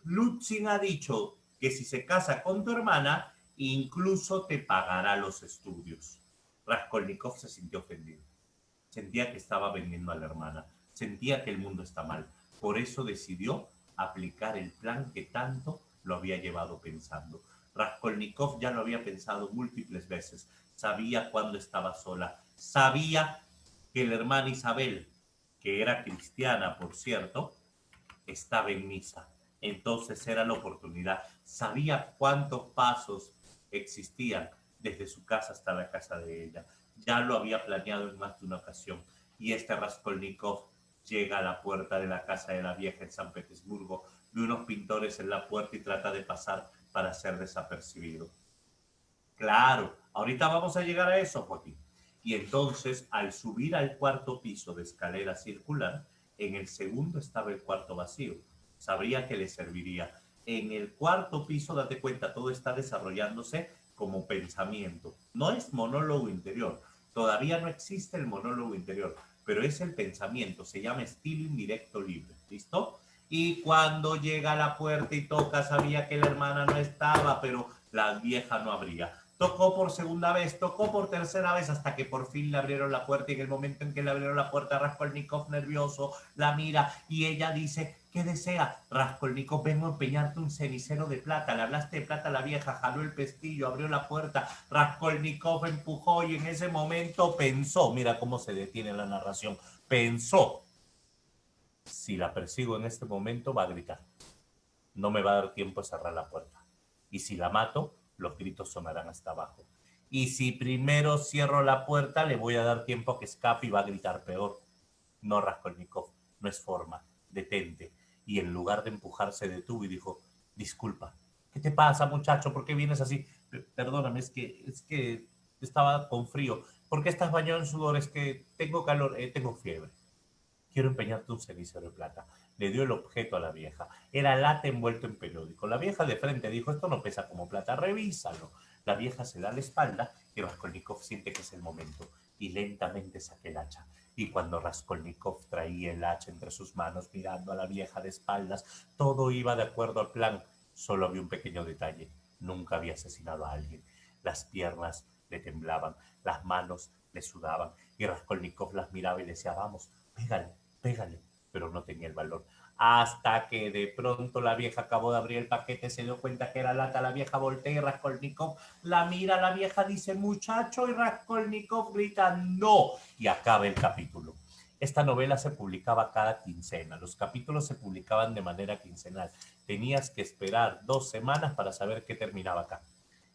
Lutzin ha dicho que si se casa con tu hermana, incluso te pagará los estudios. Raskolnikov se sintió ofendido. Sentía que estaba vendiendo a la hermana. Sentía que el mundo está mal. Por eso decidió aplicar el plan que tanto lo había llevado pensando. Raskolnikov ya lo había pensado múltiples veces. Sabía cuándo estaba sola. Sabía que la hermana Isabel, que era cristiana, por cierto, estaba en misa. Entonces era la oportunidad. Sabía cuántos pasos existían desde su casa hasta la casa de ella. Ya lo había planeado en más de una ocasión. Y este Raskolnikov llega a la puerta de la casa de la vieja en San Petersburgo, ve unos pintores en la puerta y trata de pasar para ser desapercibido. Claro, ahorita vamos a llegar a eso, Joaquín. Y entonces, al subir al cuarto piso de escalera circular, en el segundo estaba el cuarto vacío. Sabría que le serviría. En el cuarto piso, date cuenta, todo está desarrollándose como pensamiento. No es monólogo interior. Todavía no existe el monólogo interior, pero es el pensamiento. Se llama estilo indirecto libre. ¿Listo? Y cuando llega a la puerta y toca, sabía que la hermana no estaba, pero la vieja no abría. Tocó por segunda vez, tocó por tercera vez, hasta que por fin le abrieron la puerta. Y en el momento en que le abrieron la puerta, Raskolnikov, nervioso, la mira y ella dice, ¿qué desea? Raskolnikov, vengo a empeñarte un cenicero de plata. Le hablaste de plata a la vieja, jaló el pestillo, abrió la puerta. Raskolnikov empujó y en ese momento pensó, mira cómo se detiene la narración, pensó, si la persigo en este momento va a gritar. No me va a dar tiempo a cerrar la puerta. Y si la mato, los gritos sonarán hasta abajo. Y si primero cierro la puerta, le voy a dar tiempo a que escape y va a gritar peor. No, Raskolnikov, no es forma. Detente. Y en lugar de empujar, se detuvo y dijo, disculpa. ¿Qué te pasa, muchacho? ¿Por qué vienes así? Perdóname, es que estaba con frío. ¿Por qué estás bañado en sudor? Es que tengo calor, tengo fiebre. Quiero empeñarte un cenicero de plata. Le dio el objeto a la vieja. Era lata envuelto en periódico. La vieja de frente dijo, esto no pesa como plata, revísalo. La vieja se da la espalda y Raskolnikov siente que es el momento y lentamente saca el hacha. Y cuando Raskolnikov traía el hacha entre sus manos mirando a la vieja de espaldas, todo iba de acuerdo al plan. Solo había un pequeño detalle. Nunca había asesinado a alguien. Las piernas le temblaban, las manos le sudaban y Raskolnikov las miraba y le decía, vamos, pégale, pégale, pero no tenía el valor. Hasta que de pronto la vieja acabó de abrir el paquete, se dio cuenta que era lata, la vieja voltea y Raskolnikov la mira, la vieja dice muchacho y Raskolnikov grita no y acaba el capítulo. Esta novela se publicaba cada quincena, los capítulos se publicaban de manera quincenal. Tenías que esperar 2 semanas para saber qué terminaba acá.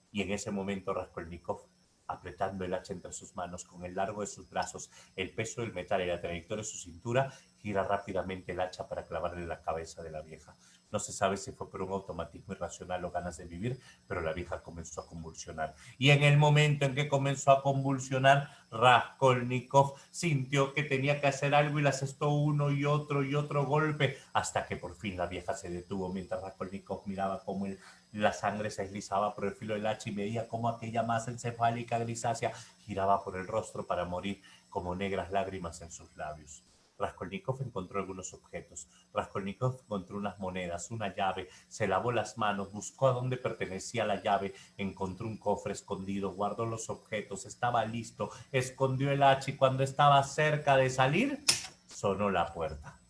Y en ese momento Raskolnikov, apretando el hacha entre sus manos, con el largo de sus brazos, el peso del metal y la trayectoria de su cintura, gira rápidamente el hacha para clavarle la cabeza de la vieja. No se sabe si fue por un automatismo irracional o ganas de vivir, pero la vieja comenzó a convulsionar. Y en el momento en que comenzó a convulsionar, Raskolnikov sintió que tenía que hacer algo y le asestó uno y otro golpe, hasta que por fin la vieja se detuvo, mientras Raskolnikov miraba cómo la sangre se deslizaba por el filo del hacha y veía cómo aquella masa encefálica grisácea giraba por el rostro para morir como negras lágrimas en sus labios. Raskolnikov encontró algunos objetos. Raskolnikov encontró unas monedas, una llave, se lavó las manos, buscó a dónde pertenecía la llave, encontró un cofre escondido, guardó los objetos, estaba listo, escondió el hacha y cuando estaba cerca de salir, sonó la puerta.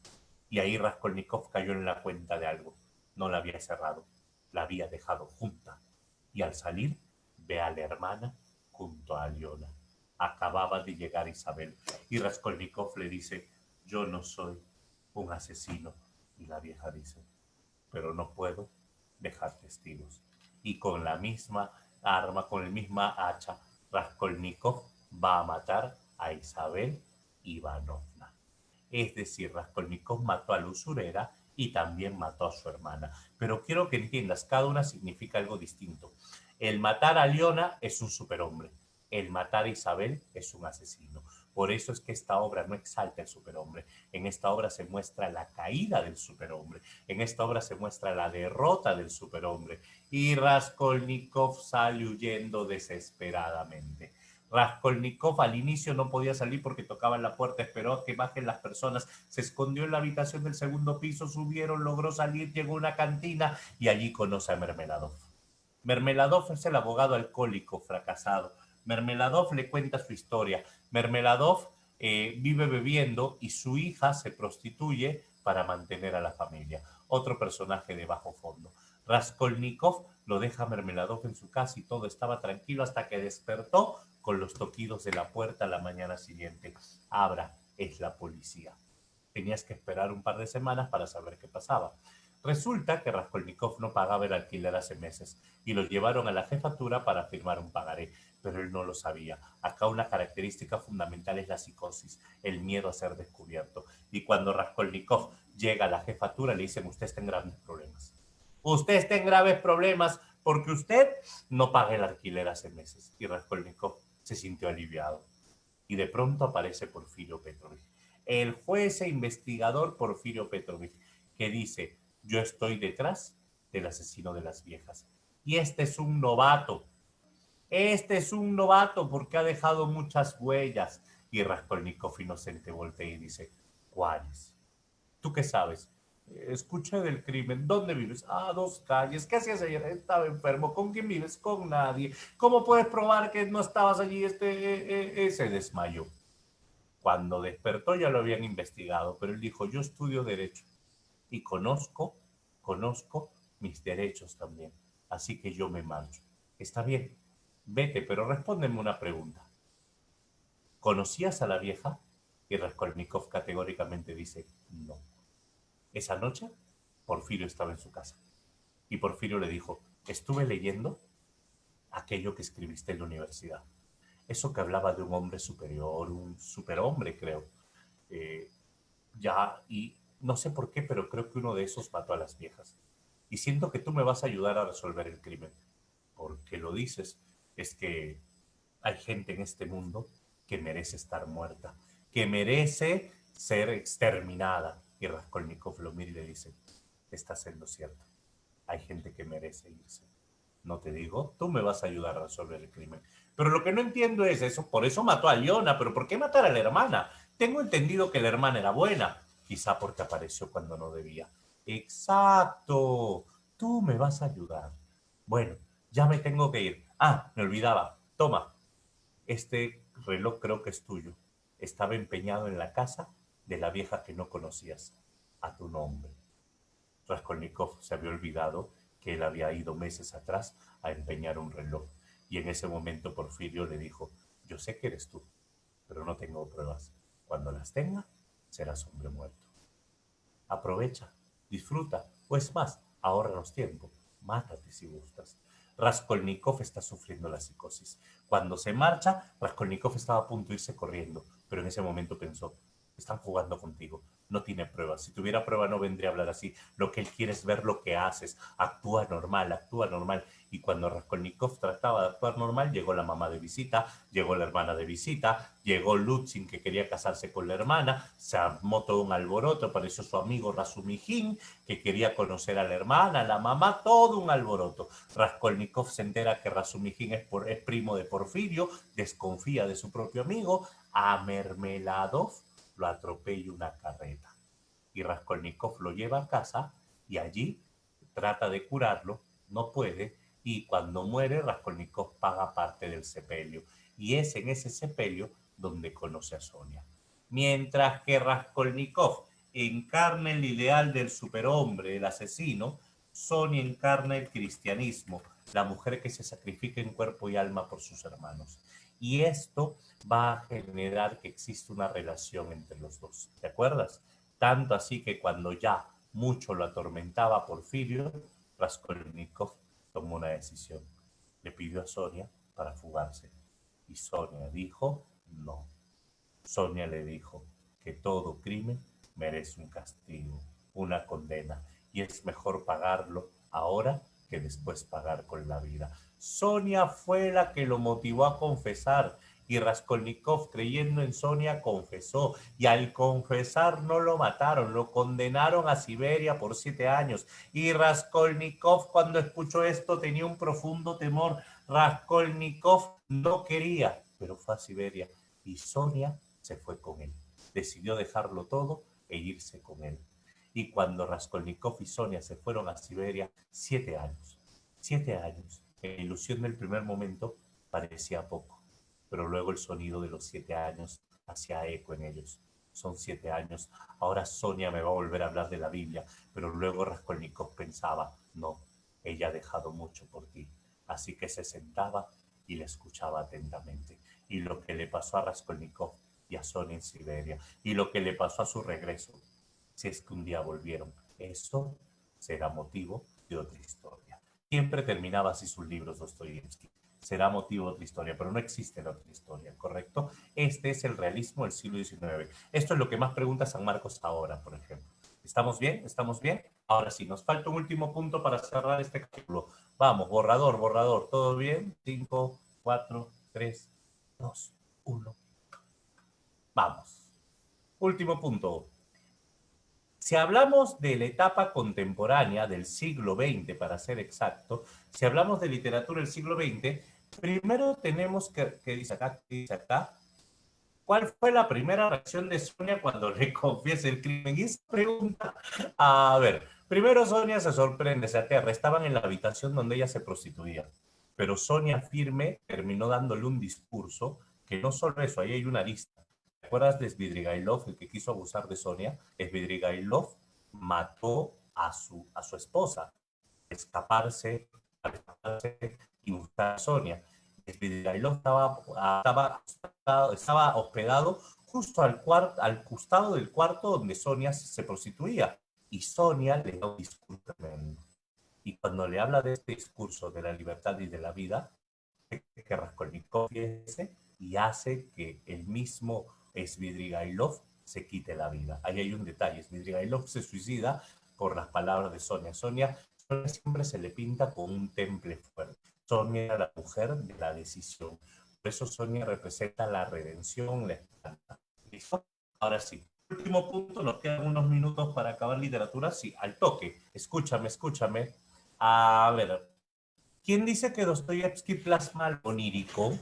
Y ahí Raskolnikov cayó en la cuenta de algo. No la había cerrado, la había dejado junta. Y al salir, ve a la hermana junto a Aliona. Acababa de llegar Isabel y Raskolnikov le dice, yo no soy un asesino. Y la vieja dice, pero no puedo dejar testigos. Y con la misma arma, con el misma hacha, Raskolnikov va a matar a Isabel Ivanovna. Es decir, Raskolnikov mató a la usurera y también mató a su hermana. Pero quiero que entiendas, cada una significa algo distinto. El matar a Leona es un superhombre. El matar a Isabel es un asesino. Por eso es que esta obra no exalta al superhombre. En esta obra se muestra la caída del superhombre. En esta obra se muestra la derrota del superhombre. Y Raskolnikov sale huyendo desesperadamente. Raskolnikov al inicio no podía salir porque tocaban la puerta, esperó a que bajen las personas, se escondió en la habitación del segundo piso, subieron, logró salir, llegó a una cantina y allí conoce a Mermeladov. Mermeladov es el abogado alcohólico fracasado. Mermeladov le cuenta su historia. Mermeladov vive bebiendo y su hija se prostituye para mantener a la familia. Otro personaje de bajo fondo. Raskolnikov lo deja Mermeladov en su casa y todo estaba tranquilo hasta que despertó con los toquidos de la puerta la mañana siguiente. Abra, es la policía. Tenías que esperar un par de semanas para saber qué pasaba. Resulta que Raskolnikov no pagaba el alquiler hace meses y lo llevaron a la jefatura para firmar un pagaré, pero él no lo sabía. Acá una característica fundamental es la psicosis, el miedo a ser descubierto. Y cuando Raskolnikov llega a la jefatura le dicen, usted está en graves problemas. Usted está en graves problemas porque usted no paga el alquiler hace meses. Y Raskolnikov se sintió aliviado. Y de pronto aparece Porfirio Petrovich, el juez e investigador Porfirio Petrovich, que dice, yo estoy detrás del asesino de las viejas. Y este es un novato porque ha dejado muchas huellas. Y Raskolnikov inocente voltea y dice, ¿cuáles? ¿Tú qué sabes? Escuché del crimen. ¿Dónde vives? A 2 calles. ¿Qué hacías ayer? Estaba enfermo. ¿Con quién vives? Con nadie. ¿Cómo puedes probar que no estabas allí? Se desmayó. Cuando despertó ya lo habían investigado, pero él dijo, yo estudio derecho y conozco mis derechos también. Así que yo me marcho. Está bien, vete, pero respóndeme una pregunta. ¿Conocías a la vieja? Y Raskolnikov categóricamente dice, no. Esa noche, Porfirio estaba en su casa. Y Porfirio le dijo, estuve leyendo aquello que escribiste en la universidad. Eso que hablaba de un hombre superior, un superhombre, creo. Eh, y no sé por qué, pero creo que uno de esos mató a las viejas. Y siento que tú me vas a ayudar a resolver el crimen. Porque lo dices, es que hay gente en este mundo que merece estar muerta, que merece ser exterminada. Y Raskolnikov lo mira y le dice, estás en lo cierto. Hay gente que merece irse. No te digo, tú me vas a ayudar a resolver el crimen. Pero lo que no entiendo es eso, por eso mató a Leona, pero ¿por qué matar a la hermana? Tengo entendido que la hermana era buena, quizá porque apareció cuando no debía. Exacto, tú me vas a ayudar. Bueno, Ya me tengo que ir. Ah, me olvidaba. Toma, este reloj creo que es tuyo. Estaba empeñado en la casa de la vieja que no conocías, a tu nombre. Raskolnikov se había olvidado que él había ido meses atrás a empeñar un reloj. Y en ese momento Porfirio le dijo, yo sé que eres tú, pero no tengo pruebas. Cuando las tenga, serás hombre muerto. Aprovecha, disfruta, o es más, ahórranos tiempo, mátate si gustas. Raskolnikov está sufriendo la psicosis. Cuando se marcha, Raskolnikov estaba a punto de irse corriendo, pero en ese momento pensó, están jugando contigo, no tiene pruebas. Si tuviera prueba no vendría a hablar así. Lo que él quiere es ver lo que haces. Actúa normal, actúa normal. Y cuando Raskolnikov trataba de actuar normal, llegó la mamá de visita, llegó la hermana de visita, llegó Luzhin que quería casarse con la hermana, se armó todo un alboroto, apareció su amigo Razumijin que quería conocer a la hermana, a la mamá, todo un alboroto. Raskolnikov se entera que Razumijin es primo de Porfirio, desconfía de su propio amigo, a Mermeladov lo atropella una carreta. Y Raskolnikov lo lleva a casa y allí trata de curarlo, no puede, y cuando muere Raskolnikov paga parte del sepelio. Y es en ese sepelio donde conoce a Sonia. Mientras que Raskolnikov encarna el ideal del superhombre, el asesino, Sonia encarna el cristianismo, la mujer que se sacrifica en cuerpo y alma por sus hermanos. Y esto va a generar que exista una relación entre los dos. ¿Te acuerdas? Tanto así que cuando ya mucho lo atormentaba Porfirio, Raskolnikov tomó una decisión. Le pidió a Sonia para fugarse. Y Sonia dijo no. Sonia le dijo que todo crimen merece un castigo, una condena, y es mejor pagarlo ahora que después pagar con la vida. Sonia fue la que lo motivó a confesar y Raskolnikov, creyendo en Sonia, confesó. Y al confesar no lo mataron, lo condenaron a Siberia por 7 años. Y Raskolnikov, cuando escuchó esto, tenía un profundo temor. Raskolnikov no quería, pero fue a Siberia. Y Sonia se fue con él. Decidió dejarlo todo e irse con él. Y cuando Raskolnikov y Sonia se fueron a Siberia, 7 años. 7 años. En la ilusión del primer momento parecía poco, pero luego el sonido de los 7 años hacía eco en ellos. Son 7 años. Ahora Sonia me va a volver a hablar de la Biblia, pero luego Raskolnikov pensaba, no, ella ha dejado mucho por ti. Así que se sentaba y le escuchaba atentamente. Y lo que le pasó a Raskolnikov y a Sonia en Siberia, y lo que le pasó a su regreso, si es que un día volvieron, eso será motivo de otra historia. Siempre terminaba así sus libros Dostoyevsky. Será motivo de otra historia, pero no existe la otra historia, ¿correcto? Este es el realismo del siglo XIX. Esto es lo que más pregunta San Marcos ahora, por ejemplo. ¿Estamos bien? ¿Estamos bien? Ahora sí, nos falta un último punto para cerrar este capítulo. Vamos, borrador, borrador. ¿Todo bien? 5, 4, 3, 2, 1. Vamos. Último punto. Si hablamos de la etapa contemporánea del siglo XX, para ser exacto, si hablamos de literatura del siglo XX, primero tenemos que dice acá, ¿cuál fue la primera reacción de Sonia cuando le confiesa el crimen? Y esa pregunta, a ver, primero Sonia se sorprende, se aterra, estaban en la habitación donde ella se prostituía, pero Sonia firme terminó dándole un discurso que no solo eso, ahí hay una lista. ¿Te acuerdas de Svidrigailov, el que quiso abusar de Sonia? Svidrigailov mató a su esposa, escaparse, al escaparse y buscar a Sonia. Svidrigailov estaba hospedado justo al costado del cuarto donde Sonia se prostituía. Y Sonia le da un discurso tremendo. Y cuando le habla de este discurso de la libertad y de la vida, que Raskolnikov confiese y hace que el mismo Svidrigailov se quite la vida. Ahí hay un detalle. Svidrigailov se suicida por las palabras de Sonia. Sonia siempre se le pinta con un temple fuerte. Sonia era la mujer de la decisión. Por eso Sonia representa la redención, la esperanza. ¿Listo? Ahora sí. Último punto, nos quedan unos minutos para acabar literatura. Sí, al toque. Escúchame, escúchame. A ver, ¿quién dice que Dostoyevsky plasma algo onírico?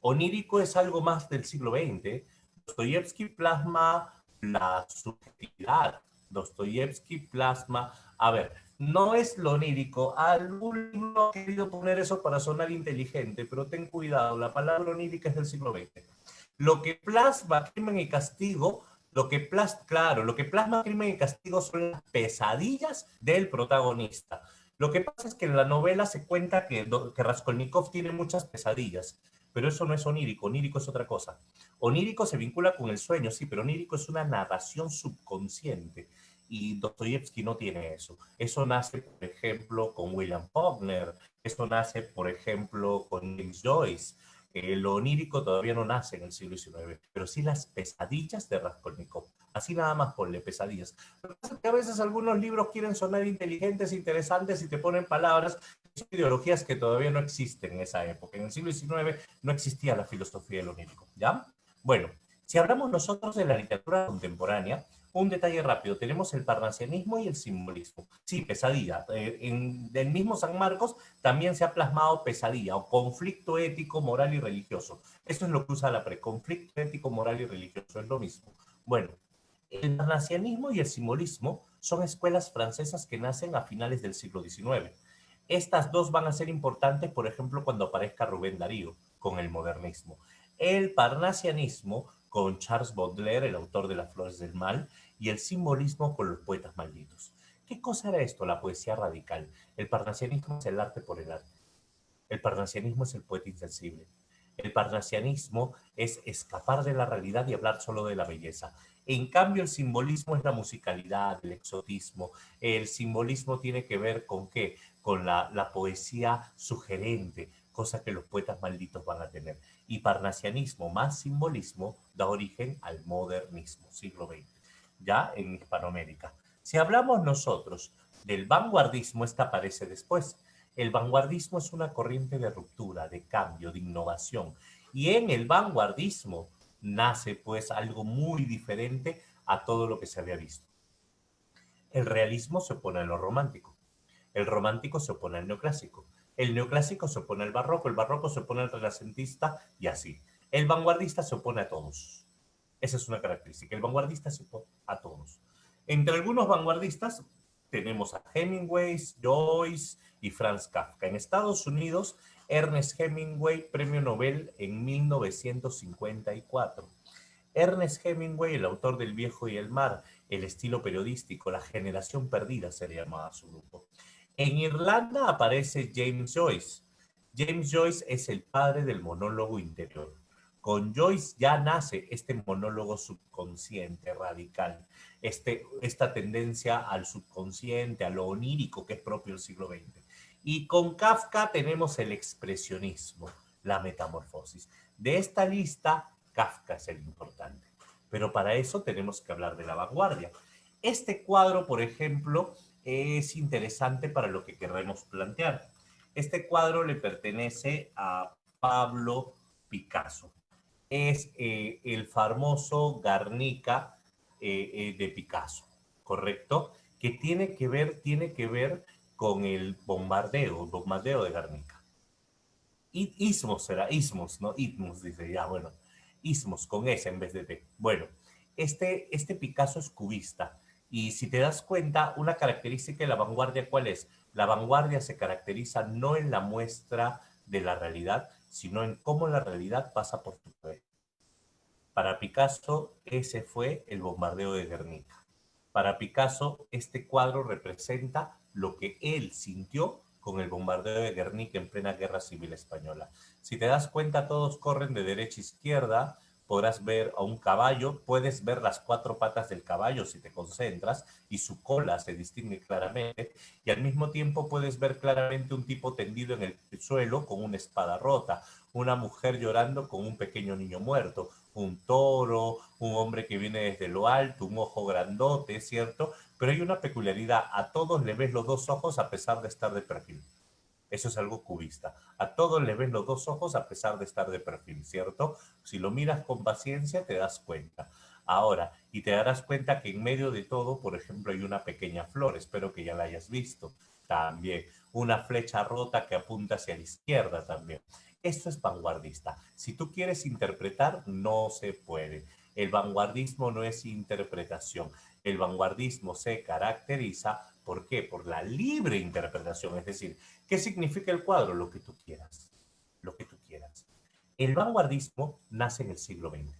Onírico es algo más del siglo XX. Dostoyevsky plasma la subjetividad, Dostoyevsky plasma, a ver, no es lo onírico, algún libro ha querido poner eso para sonar inteligente, pero ten cuidado, la palabra onírica es del siglo XX. Lo que plasma Crimen y Castigo, claro, lo que plasma Crimen y Castigo son las pesadillas del protagonista. Lo que pasa es que en la novela se cuenta que Raskolnikov tiene muchas pesadillas, pero eso no es onírico, onírico es otra cosa. Onírico se vincula con el sueño, sí, pero onírico es una narración subconsciente y Dostoyevsky no tiene eso. Eso nace, por ejemplo, con William Faulkner, eso nace, por ejemplo, con James Joyce. Lo onírico todavía no nace en el siglo XIX, pero sí las pesadillas de Raskolnikov. Así nada más ponle pesadillas. Lo que pasa es que a veces algunos libros quieren sonar inteligentes, interesantes y te ponen palabras, son ideologías que todavía no existen en esa época. En el siglo XIX no existía la filosofía del onírico, ¿ya? Bueno, si hablamos nosotros de la literatura contemporánea, un detalle rápido, tenemos el parnasianismo y el simbolismo. Sí, pesadilla. En el mismo San Marcos también se ha plasmado pesadilla o conflicto ético, moral y religioso. Eso es lo que usa la conflicto ético, moral y religioso, es lo mismo. Bueno, el parnasianismo y el simbolismo son escuelas francesas que nacen a finales del siglo XIX. Estas dos van a ser importantes, por ejemplo, cuando aparezca Rubén Darío con el modernismo. El parnasianismo con Charles Baudelaire, el autor de Las Flores del Mal, y el simbolismo con los poetas malditos. ¿Qué cosa era esto, la poesía radical? El parnasianismo es el arte por el arte. El parnasianismo es el poeta insensible. El parnasianismo es escapar de la realidad y hablar solo de la belleza. En cambio, el simbolismo es la musicalidad, el exotismo. El simbolismo tiene que ver con qué? Con la poesía sugerente, cosa que los poetas malditos van a tener. Y parnasianismo más simbolismo da origen al modernismo, siglo XX, ya en Hispanoamérica. Si hablamos nosotros del vanguardismo, esta aparece después. El vanguardismo es una corriente de ruptura, de cambio, de innovación. Y en el vanguardismo nace pues algo muy diferente a todo lo que se había visto. El realismo se opone a lo romántico. El romántico se opone al neoclásico. El neoclásico se opone al barroco. El barroco se opone al renacentista y así. El vanguardista se opone a todos. Esa es una característica. El vanguardista se opone a todos. Entre algunos vanguardistas tenemos a Hemingway, Joyce y Franz Kafka. En Estados Unidos, Ernest Hemingway, premio Nobel en 1954. Ernest Hemingway, el autor del Viejo y el Mar, el estilo periodístico, la generación perdida se le llamaba a su grupo. En Irlanda aparece James Joyce. James Joyce es el padre del monólogo interior. Con Joyce ya nace este monólogo subconsciente radical, esta tendencia al subconsciente, a lo onírico que es propio del siglo XX. Y con Kafka tenemos el expresionismo, la metamorfosis. De esta lista, Kafka es el importante. Pero para eso tenemos que hablar de la vanguardia. Este cuadro, por ejemplo, es interesante para lo que queremos plantear. Este cuadro le pertenece a Pablo Picasso. Es el famoso Guernica de Picasso, ¿correcto? Que tiene que ver con el bombardeo de Guernica. Ismos será, Ismos, ¿no? Ismos, dice, ya, bueno. Ismos, con S en vez de T. Bueno, este Picasso es cubista. Y si te das cuenta, una característica de la vanguardia, ¿cuál es? La vanguardia se caracteriza no en la muestra de la realidad, sino en cómo la realidad pasa por tu cabeza. Para Picasso, ese fue el bombardeo de Guernica. Para Picasso, este cuadro representa lo que él sintió con el bombardeo de Guernica en plena Guerra Civil Española. Si te das cuenta, todos corren de derecha a izquierda, podrás ver a un caballo, puedes ver las cuatro patas del caballo si te concentras y su cola se distingue claramente y al mismo tiempo puedes ver claramente un tipo tendido en el suelo con una espada rota, una mujer llorando con un pequeño niño muerto, un toro, un hombre que viene desde lo alto, un ojo grandote, ¿cierto? Pero hay una peculiaridad, a todos le ves los dos ojos a pesar de estar de perfil. Eso es algo cubista. A todos le ves los dos ojos a pesar de estar de perfil, ¿cierto? Si lo miras con paciencia te das cuenta. Ahora, y te darás cuenta que en medio de todo, por ejemplo, hay una pequeña flor, espero que ya la hayas visto. También una flecha rota que apunta hacia la izquierda también. Esto es vanguardista. Si tú quieres interpretar, no se puede. El vanguardismo no es interpretación. El vanguardismo se caracteriza, ¿por qué? Por la libre interpretación, es decir, ¿qué significa el cuadro? Lo que tú quieras, lo que tú quieras. El vanguardismo nace en el siglo XX.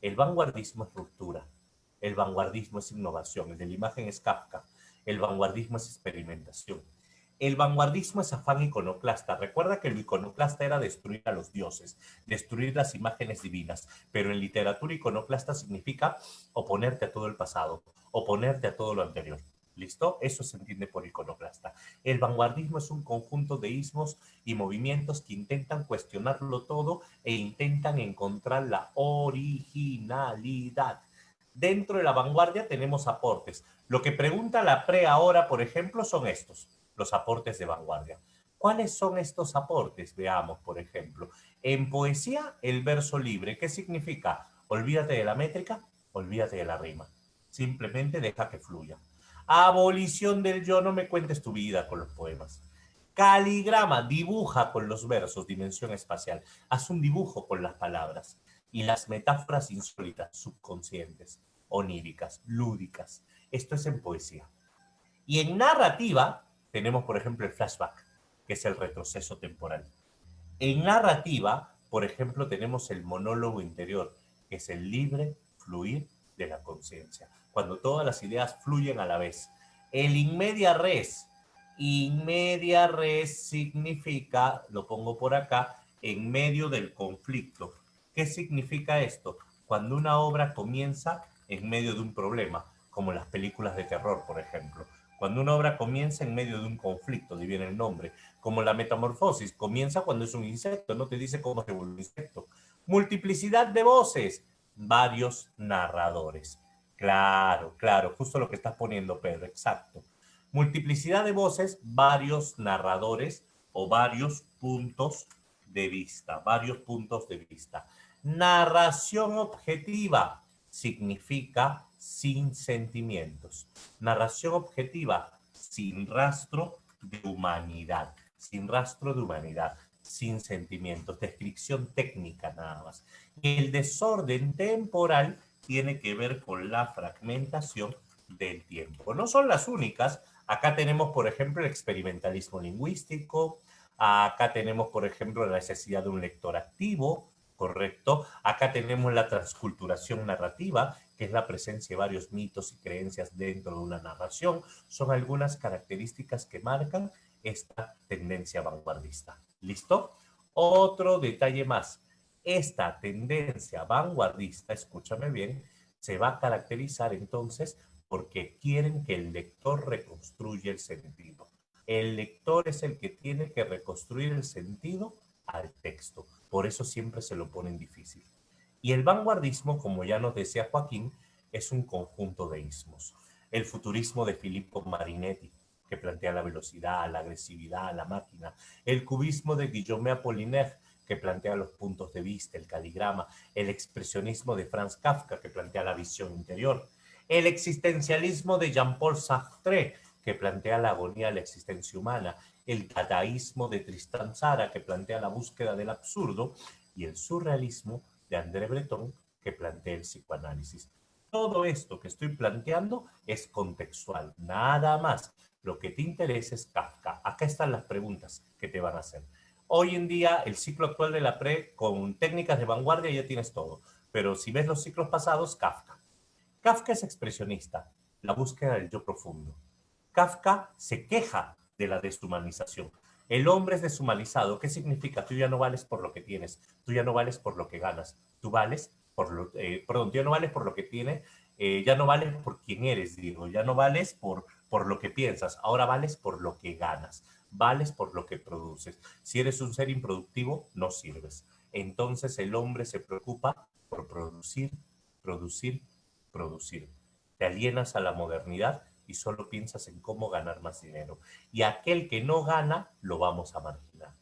El vanguardismo es ruptura, el vanguardismo es innovación, el de la imagen es Kafka, el vanguardismo es experimentación. El vanguardismo es afán iconoclasta. Recuerda que el iconoclasta era destruir a los dioses, destruir las imágenes divinas, pero en literatura iconoclasta significa oponerte a todo el pasado, oponerte a todo lo anterior. ¿Listo? Eso se entiende por iconoclasta. El vanguardismo es un conjunto de ismos y movimientos que intentan cuestionarlo todo e intentan encontrar la originalidad. Dentro de la vanguardia tenemos aportes. Lo que pregunta la PRE ahora, por ejemplo, son estos, los aportes de vanguardia. ¿Cuáles son estos aportes? Veamos, por ejemplo. En poesía, el verso libre. ¿Qué significa? Olvídate de la métrica, olvídate de la rima. Simplemente deja que fluya. Abolición del yo, no me cuentes tu vida con los poemas. Caligrama, dibuja con los versos, dimensión espacial. Haz un dibujo con las palabras. Y las metáforas insólitas, subconscientes, oníricas, lúdicas. Esto es en poesía. Y en narrativa tenemos, por ejemplo, el flashback, que es el retroceso temporal. En narrativa, por ejemplo, tenemos el monólogo interior, que es el libre fluir de la conciencia, cuando todas las ideas fluyen a la vez. El in media res significa, lo pongo por acá, en medio del conflicto. ¿Qué significa esto? Cuando una obra comienza en medio de un problema, como las películas de terror, por ejemplo. Cuando una obra comienza en medio de un conflicto, de viene el nombre, como la metamorfosis, comienza cuando es un insecto, no te dice cómo se vuelve un insecto. Multiplicidad de voces, varios narradores. Claro, claro, justo lo que estás poniendo, Pedro, exacto. Multiplicidad de voces, varios narradores o varios puntos de vista, varios puntos de vista. Narración objetiva significa sin sentimientos. Narración objetiva, sin rastro de humanidad, sin rastro de humanidad, sin sentimientos, descripción técnica nada más. El desorden temporal tiene que ver con la fragmentación del tiempo. No son las únicas. Acá tenemos, por ejemplo, el experimentalismo lingüístico. Acá tenemos, por ejemplo, la necesidad de un lector activo, ¿correcto? Acá tenemos la transculturación narrativa, que es la presencia de varios mitos y creencias dentro de una narración. Son algunas características que marcan esta tendencia vanguardista. ¿Listo? Otro detalle más. Esta tendencia vanguardista, escúchame bien, se va a caracterizar entonces porque quieren que el lector reconstruya el sentido. El lector es el que tiene que reconstruir el sentido al texto. Por eso siempre se lo ponen difícil. Y el vanguardismo, como ya nos decía Joaquín, es un conjunto de ismos. El futurismo de Filippo Marinetti, que plantea la velocidad, la agresividad, la máquina. El cubismo de Guillaume Apollinaire, que plantea los puntos de vista, el caligrama. El expresionismo de Franz Kafka, que plantea la visión interior. El existencialismo de Jean-Paul Sartre, que plantea la agonía de la existencia humana. El dadaísmo de Tristan Tzara, que plantea la búsqueda del absurdo. Y el surrealismo de André Breton, que plantea el psicoanálisis. Todo esto que estoy planteando es contextual, nada más. Lo que te interesa es Kafka. Acá están las preguntas que te van a hacer. Hoy en día, el ciclo actual de la PRE, con técnicas de vanguardia, ya tienes todo. Pero si ves los ciclos pasados, Kafka. Kafka es expresionista, la búsqueda del yo profundo. Kafka se queja de la deshumanización. El hombre es deshumanizado. ¿Qué significa? Tú ya no vales por lo que tienes, tú ya no vales por lo que ganas, tú vales por lo, perdón, tú ya no vales por lo que tienes, ya no vales por quién eres, digo, ya no vales por lo que piensas, ahora vales por lo que ganas, vales por lo que produces. Si eres un ser improductivo, no sirves. Entonces el hombre se preocupa por producir, producir, producir. Te alienas a la modernidad y solo piensas en cómo ganar más dinero. Y aquel que no gana, lo vamos a marginar.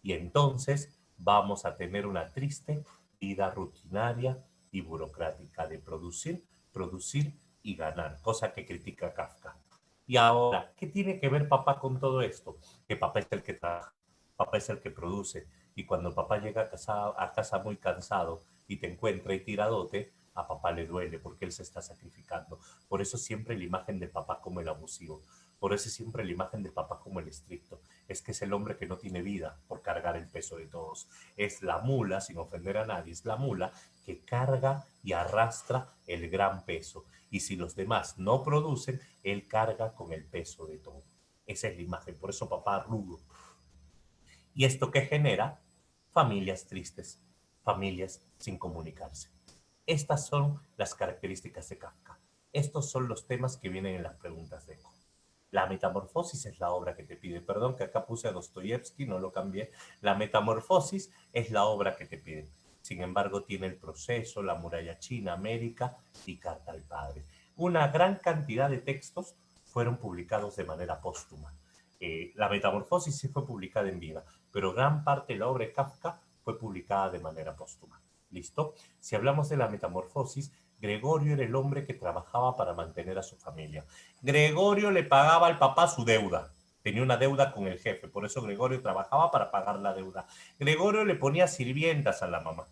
Y entonces vamos a tener una triste vida rutinaria y burocrática de producir, producir y ganar, cosa que critica Kafka. Y ahora, ¿qué tiene que ver papá con todo esto? Que papá es el que trabaja, papá es el que produce, y cuando papá llega a casa muy cansado y te encuentra y tiradote, A papá le duele porque él se está sacrificando. Por eso siempre la imagen de papá como el abusivo. Por eso siempre la imagen de papá como el estricto. Es que es el hombre que no tiene vida por cargar el peso de todos. Es la mula, sin ofender a nadie, es la mula que carga y arrastra el gran peso. Y si los demás no producen, él carga con el peso de todo. Esa es la imagen. Por eso papá rudo. ¿Y esto qué genera? Familias tristes, familias sin comunicarse. Estas son las características de Kafka. Estos son los temas que vienen en las preguntas de Eco. La metamorfosis es la obra que te pide. Perdón que acá puse a Dostoyevsky, no lo cambié. La metamorfosis es la obra que te pide. Sin embargo, tiene el proceso, la muralla china, América y Carta al Padre. Una gran cantidad de textos fueron publicados de manera póstuma. La metamorfosis sí fue publicada en vida, pero gran parte de la obra de Kafka fue publicada de manera póstuma. ¿Listo? Si hablamos de la metamorfosis, Gregorio era el hombre que trabajaba para mantener a su familia. Gregorio le pagaba al papá su deuda. Tenía una deuda con el jefe, por eso Gregorio trabajaba para pagar la deuda. Gregorio le ponía sirvientas a la mamá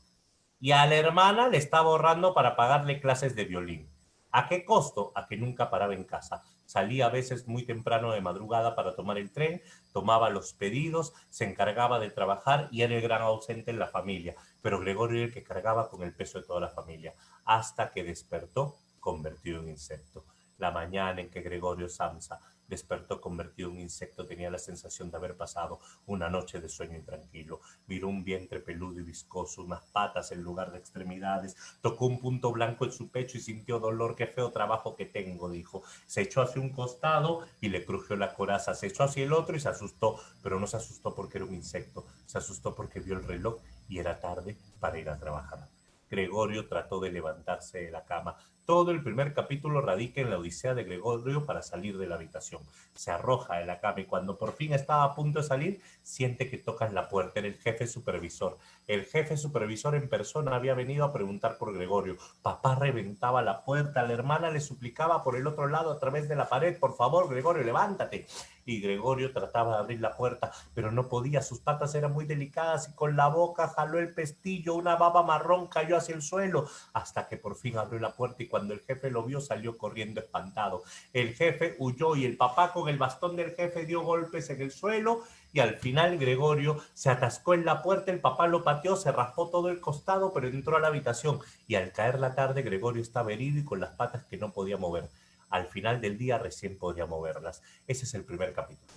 y a la hermana le estaba ahorrando para pagarle clases de violín. ¿A qué costo? A que nunca paraba en casa. Salía a veces muy temprano de madrugada para tomar el tren, tomaba los pedidos, se encargaba de trabajar y era el gran ausente en la familia. Pero Gregorio era el que cargaba con el peso de toda la familia, hasta que despertó convertido en insecto. La mañana en que Gregorio Samsa despertó convertido en insecto tenía la sensación de haber pasado una noche de sueño intranquilo. Miró un vientre peludo y viscoso, unas patas en lugar de extremidades, tocó un punto blanco en su pecho y sintió dolor. Qué feo trabajo que tengo, dijo. Se echó hacia un costado y le crujió la coraza, se echó hacia el otro y se asustó, pero no se asustó porque era un insecto, se asustó porque vio el reloj y era tarde para ir a trabajar. Gregorio trató de levantarse de la cama. Todo el primer capítulo radica en la odisea de Gregorio para salir de la habitación. Se arroja de la cama y cuando por fin estaba a punto de salir, siente que tocan la puerta. Era el jefe supervisor. El jefe supervisor en persona había venido a preguntar por Gregorio. Papá reventaba la puerta. La hermana le suplicaba por el otro lado a través de la pared: por favor, Gregorio, levántate. Y Gregorio trataba de abrir la puerta, pero no podía. Sus patas eran muy delicadas y con la boca jaló el pestillo. Una baba marrón cayó hacia el suelo hasta que por fin abrió la puerta y cuando el jefe lo vio salió corriendo espantado. El jefe huyó y el papá con el bastón del jefe dio golpes en el suelo y al final Gregorio se atascó en la puerta. El papá lo pateó, se raspó todo el costado, pero entró a la habitación y al caer la tarde Gregorio estaba herido y con las patas que no podía mover. Al final del día recién podría moverlas. Ese es el primer capítulo.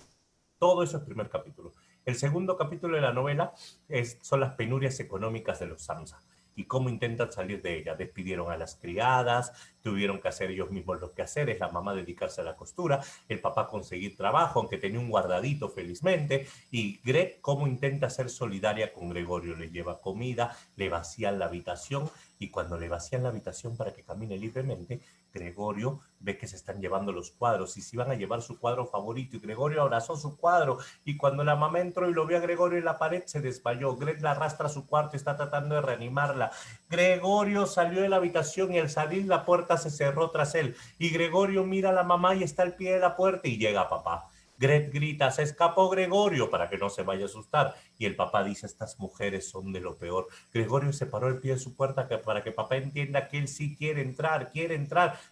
Todo eso es el primer capítulo. El segundo capítulo de la novela son las penurias económicas de los Samsa y cómo intentan salir de ella. Despidieron a las criadas, tuvieron que hacer ellos mismos los quehaceres, la mamá dedicarse a la costura, el papá conseguir trabajo, aunque tenía un guardadito felizmente, y Greg cómo intenta ser solidaria con Gregorio, le lleva comida, le vacían la habitación y cuando le vacían la habitación para que camine libremente, Gregorio ve que se están llevando los cuadros y se iban a llevar su cuadro favorito y Gregorio abrazó su cuadro y cuando la mamá entró y lo vio a Gregorio en la pared se desmayó. Greg la arrastra a su cuarto y está tratando de reanimarla. Gregorio salió de la habitación y al salir la puerta se cerró tras él y Gregorio mira a la mamá y está al pie de la puerta y llega papá. Greg grita: se escapó Gregorio, para que no se vaya a asustar. Y el papá dice: estas mujeres son de lo peor. Gregorio se paró al pie de su puerta para que papá entienda que él sí quiere entrar,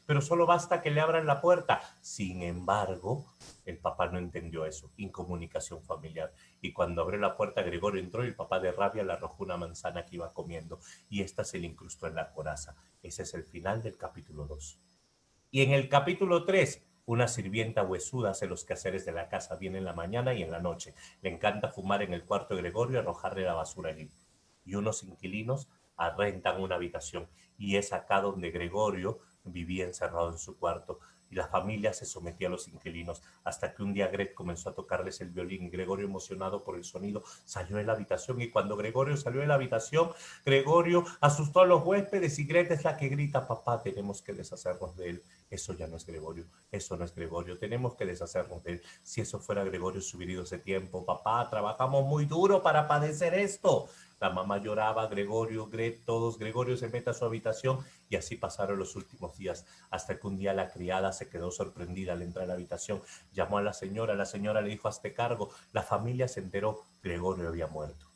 pero solo basta que le abran la puerta. Sin embargo, el papá no entendió eso, incomunicación familiar. Y cuando abrió la puerta, Gregorio entró y el papá de rabia le arrojó una manzana que iba comiendo y esta se le incrustó en la coraza. Ese es el final del capítulo 2. Y en el capítulo 3, una sirvienta huesuda hace los quehaceres de la casa, viene en la mañana y en la noche. Le encanta fumar en el cuarto de Gregorio y arrojarle la basura allí. Y unos inquilinos rentan una habitación. Y es acá donde Gregorio vivía encerrado en su cuarto. Y la familia se sometía a los inquilinos, hasta que un día Greg comenzó a tocarles el violín y Gregorio, emocionado por el sonido, salió de la habitación. Y cuando Gregorio salió de la habitación, Gregorio asustó a los huéspedes y Greg es la que grita: papá, tenemos que deshacernos de él. Eso ya no es Gregorio, eso no es Gregorio, tenemos que deshacernos de él. Si eso fuera Gregorio, se hubiera ido hace tiempo. Papá, trabajamos muy duro para padecer esto. La mamá lloraba, Gregorio, todos, Gregorio se mete a su habitación y así pasaron los últimos días, hasta que un día la criada se quedó sorprendida al entrar a la habitación, llamó a la señora le dijo: hazte cargo. La familia se enteró, Gregorio había muerto.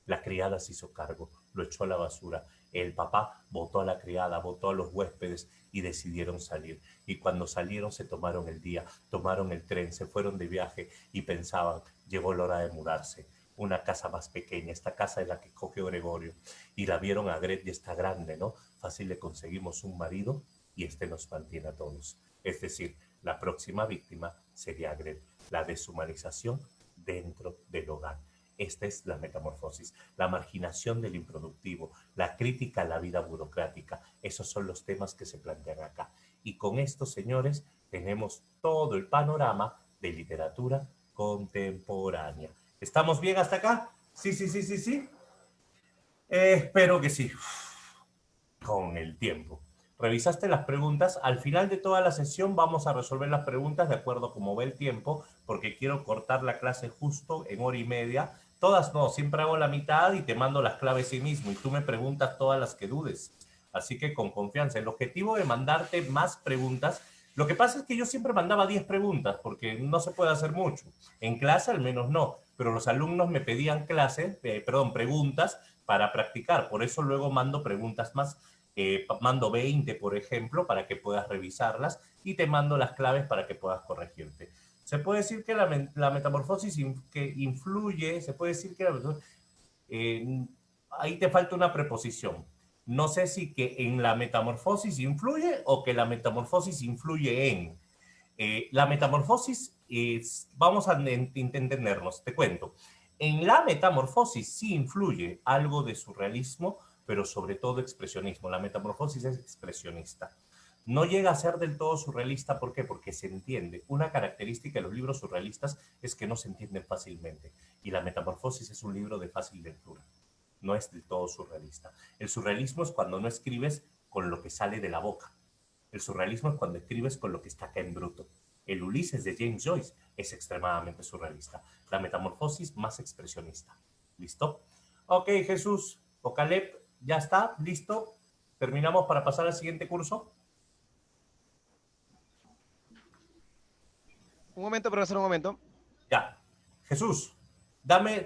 La criada se hizo cargo. lo echó a la basura. El papá votó a la criada, votó a los huéspedes y decidieron salir. Y cuando salieron se tomaron el día, tomaron el tren, se fueron de viaje y pensaban, llegó la hora de mudarse. Una casa más pequeña, esta casa es la que cogió Gregorio. Y la vieron a Gret y está grande, ¿no? Fácil le conseguimos un marido y este nos mantiene a todos. Es decir, la próxima víctima sería Gret, la deshumanización dentro del hogar. Esta es la metamorfosis, la marginación del improductivo, la crítica a la vida burocrática. Esos son los temas que se plantean acá. Y con esto, señores, tenemos todo el panorama de literatura contemporánea. ¿Estamos bien hasta acá? Sí, sí, sí, sí, sí. Espero que sí. Con el tiempo. Revisaste las preguntas. Al final de toda la sesión vamos a resolver las preguntas de acuerdo a cómo ve el tiempo, porque quiero cortar la clase justo en hora y media. Todas no, siempre hago la mitad y te mando las claves sí mismo y tú me preguntas todas las que dudes. Así que con confianza. El objetivo de mandarte más preguntas, lo que pasa es que yo siempre mandaba 10 preguntas porque no se puede hacer mucho. En clase al menos no, pero los alumnos me pedían preguntas para practicar. Por eso luego mando preguntas más. Mando 20, por ejemplo, para que puedas revisarlas y te mando las claves para que puedas corregirte. Se puede decir que la metamorfosis que influye, se puede decir que eh, ahí te falta una preposición. No sé si que en la metamorfosis influye o que la metamorfosis influye en. La metamorfosis es, vamos a entendernos, te cuento. En la metamorfosis sí influye algo de surrealismo, pero sobre todo expresionismo. La metamorfosis es expresionista. No llega a ser del todo surrealista, ¿por qué? Porque se entiende. Una característica de los libros surrealistas es que no se entienden fácilmente. Y la metamorfosis es un libro de fácil lectura. No es del todo surrealista. El surrealismo es cuando no escribes con lo que sale de la boca. El surrealismo es cuando escribes con lo que está acá en bruto. El Ulises de James Joyce es extremadamente surrealista. La metamorfosis más expresionista. ¿Listo? Ok, Jesús o Caleb, ya está, listo. Terminamos para pasar al siguiente curso. Un momento, profesor, un momento. Ya. Jesús, dame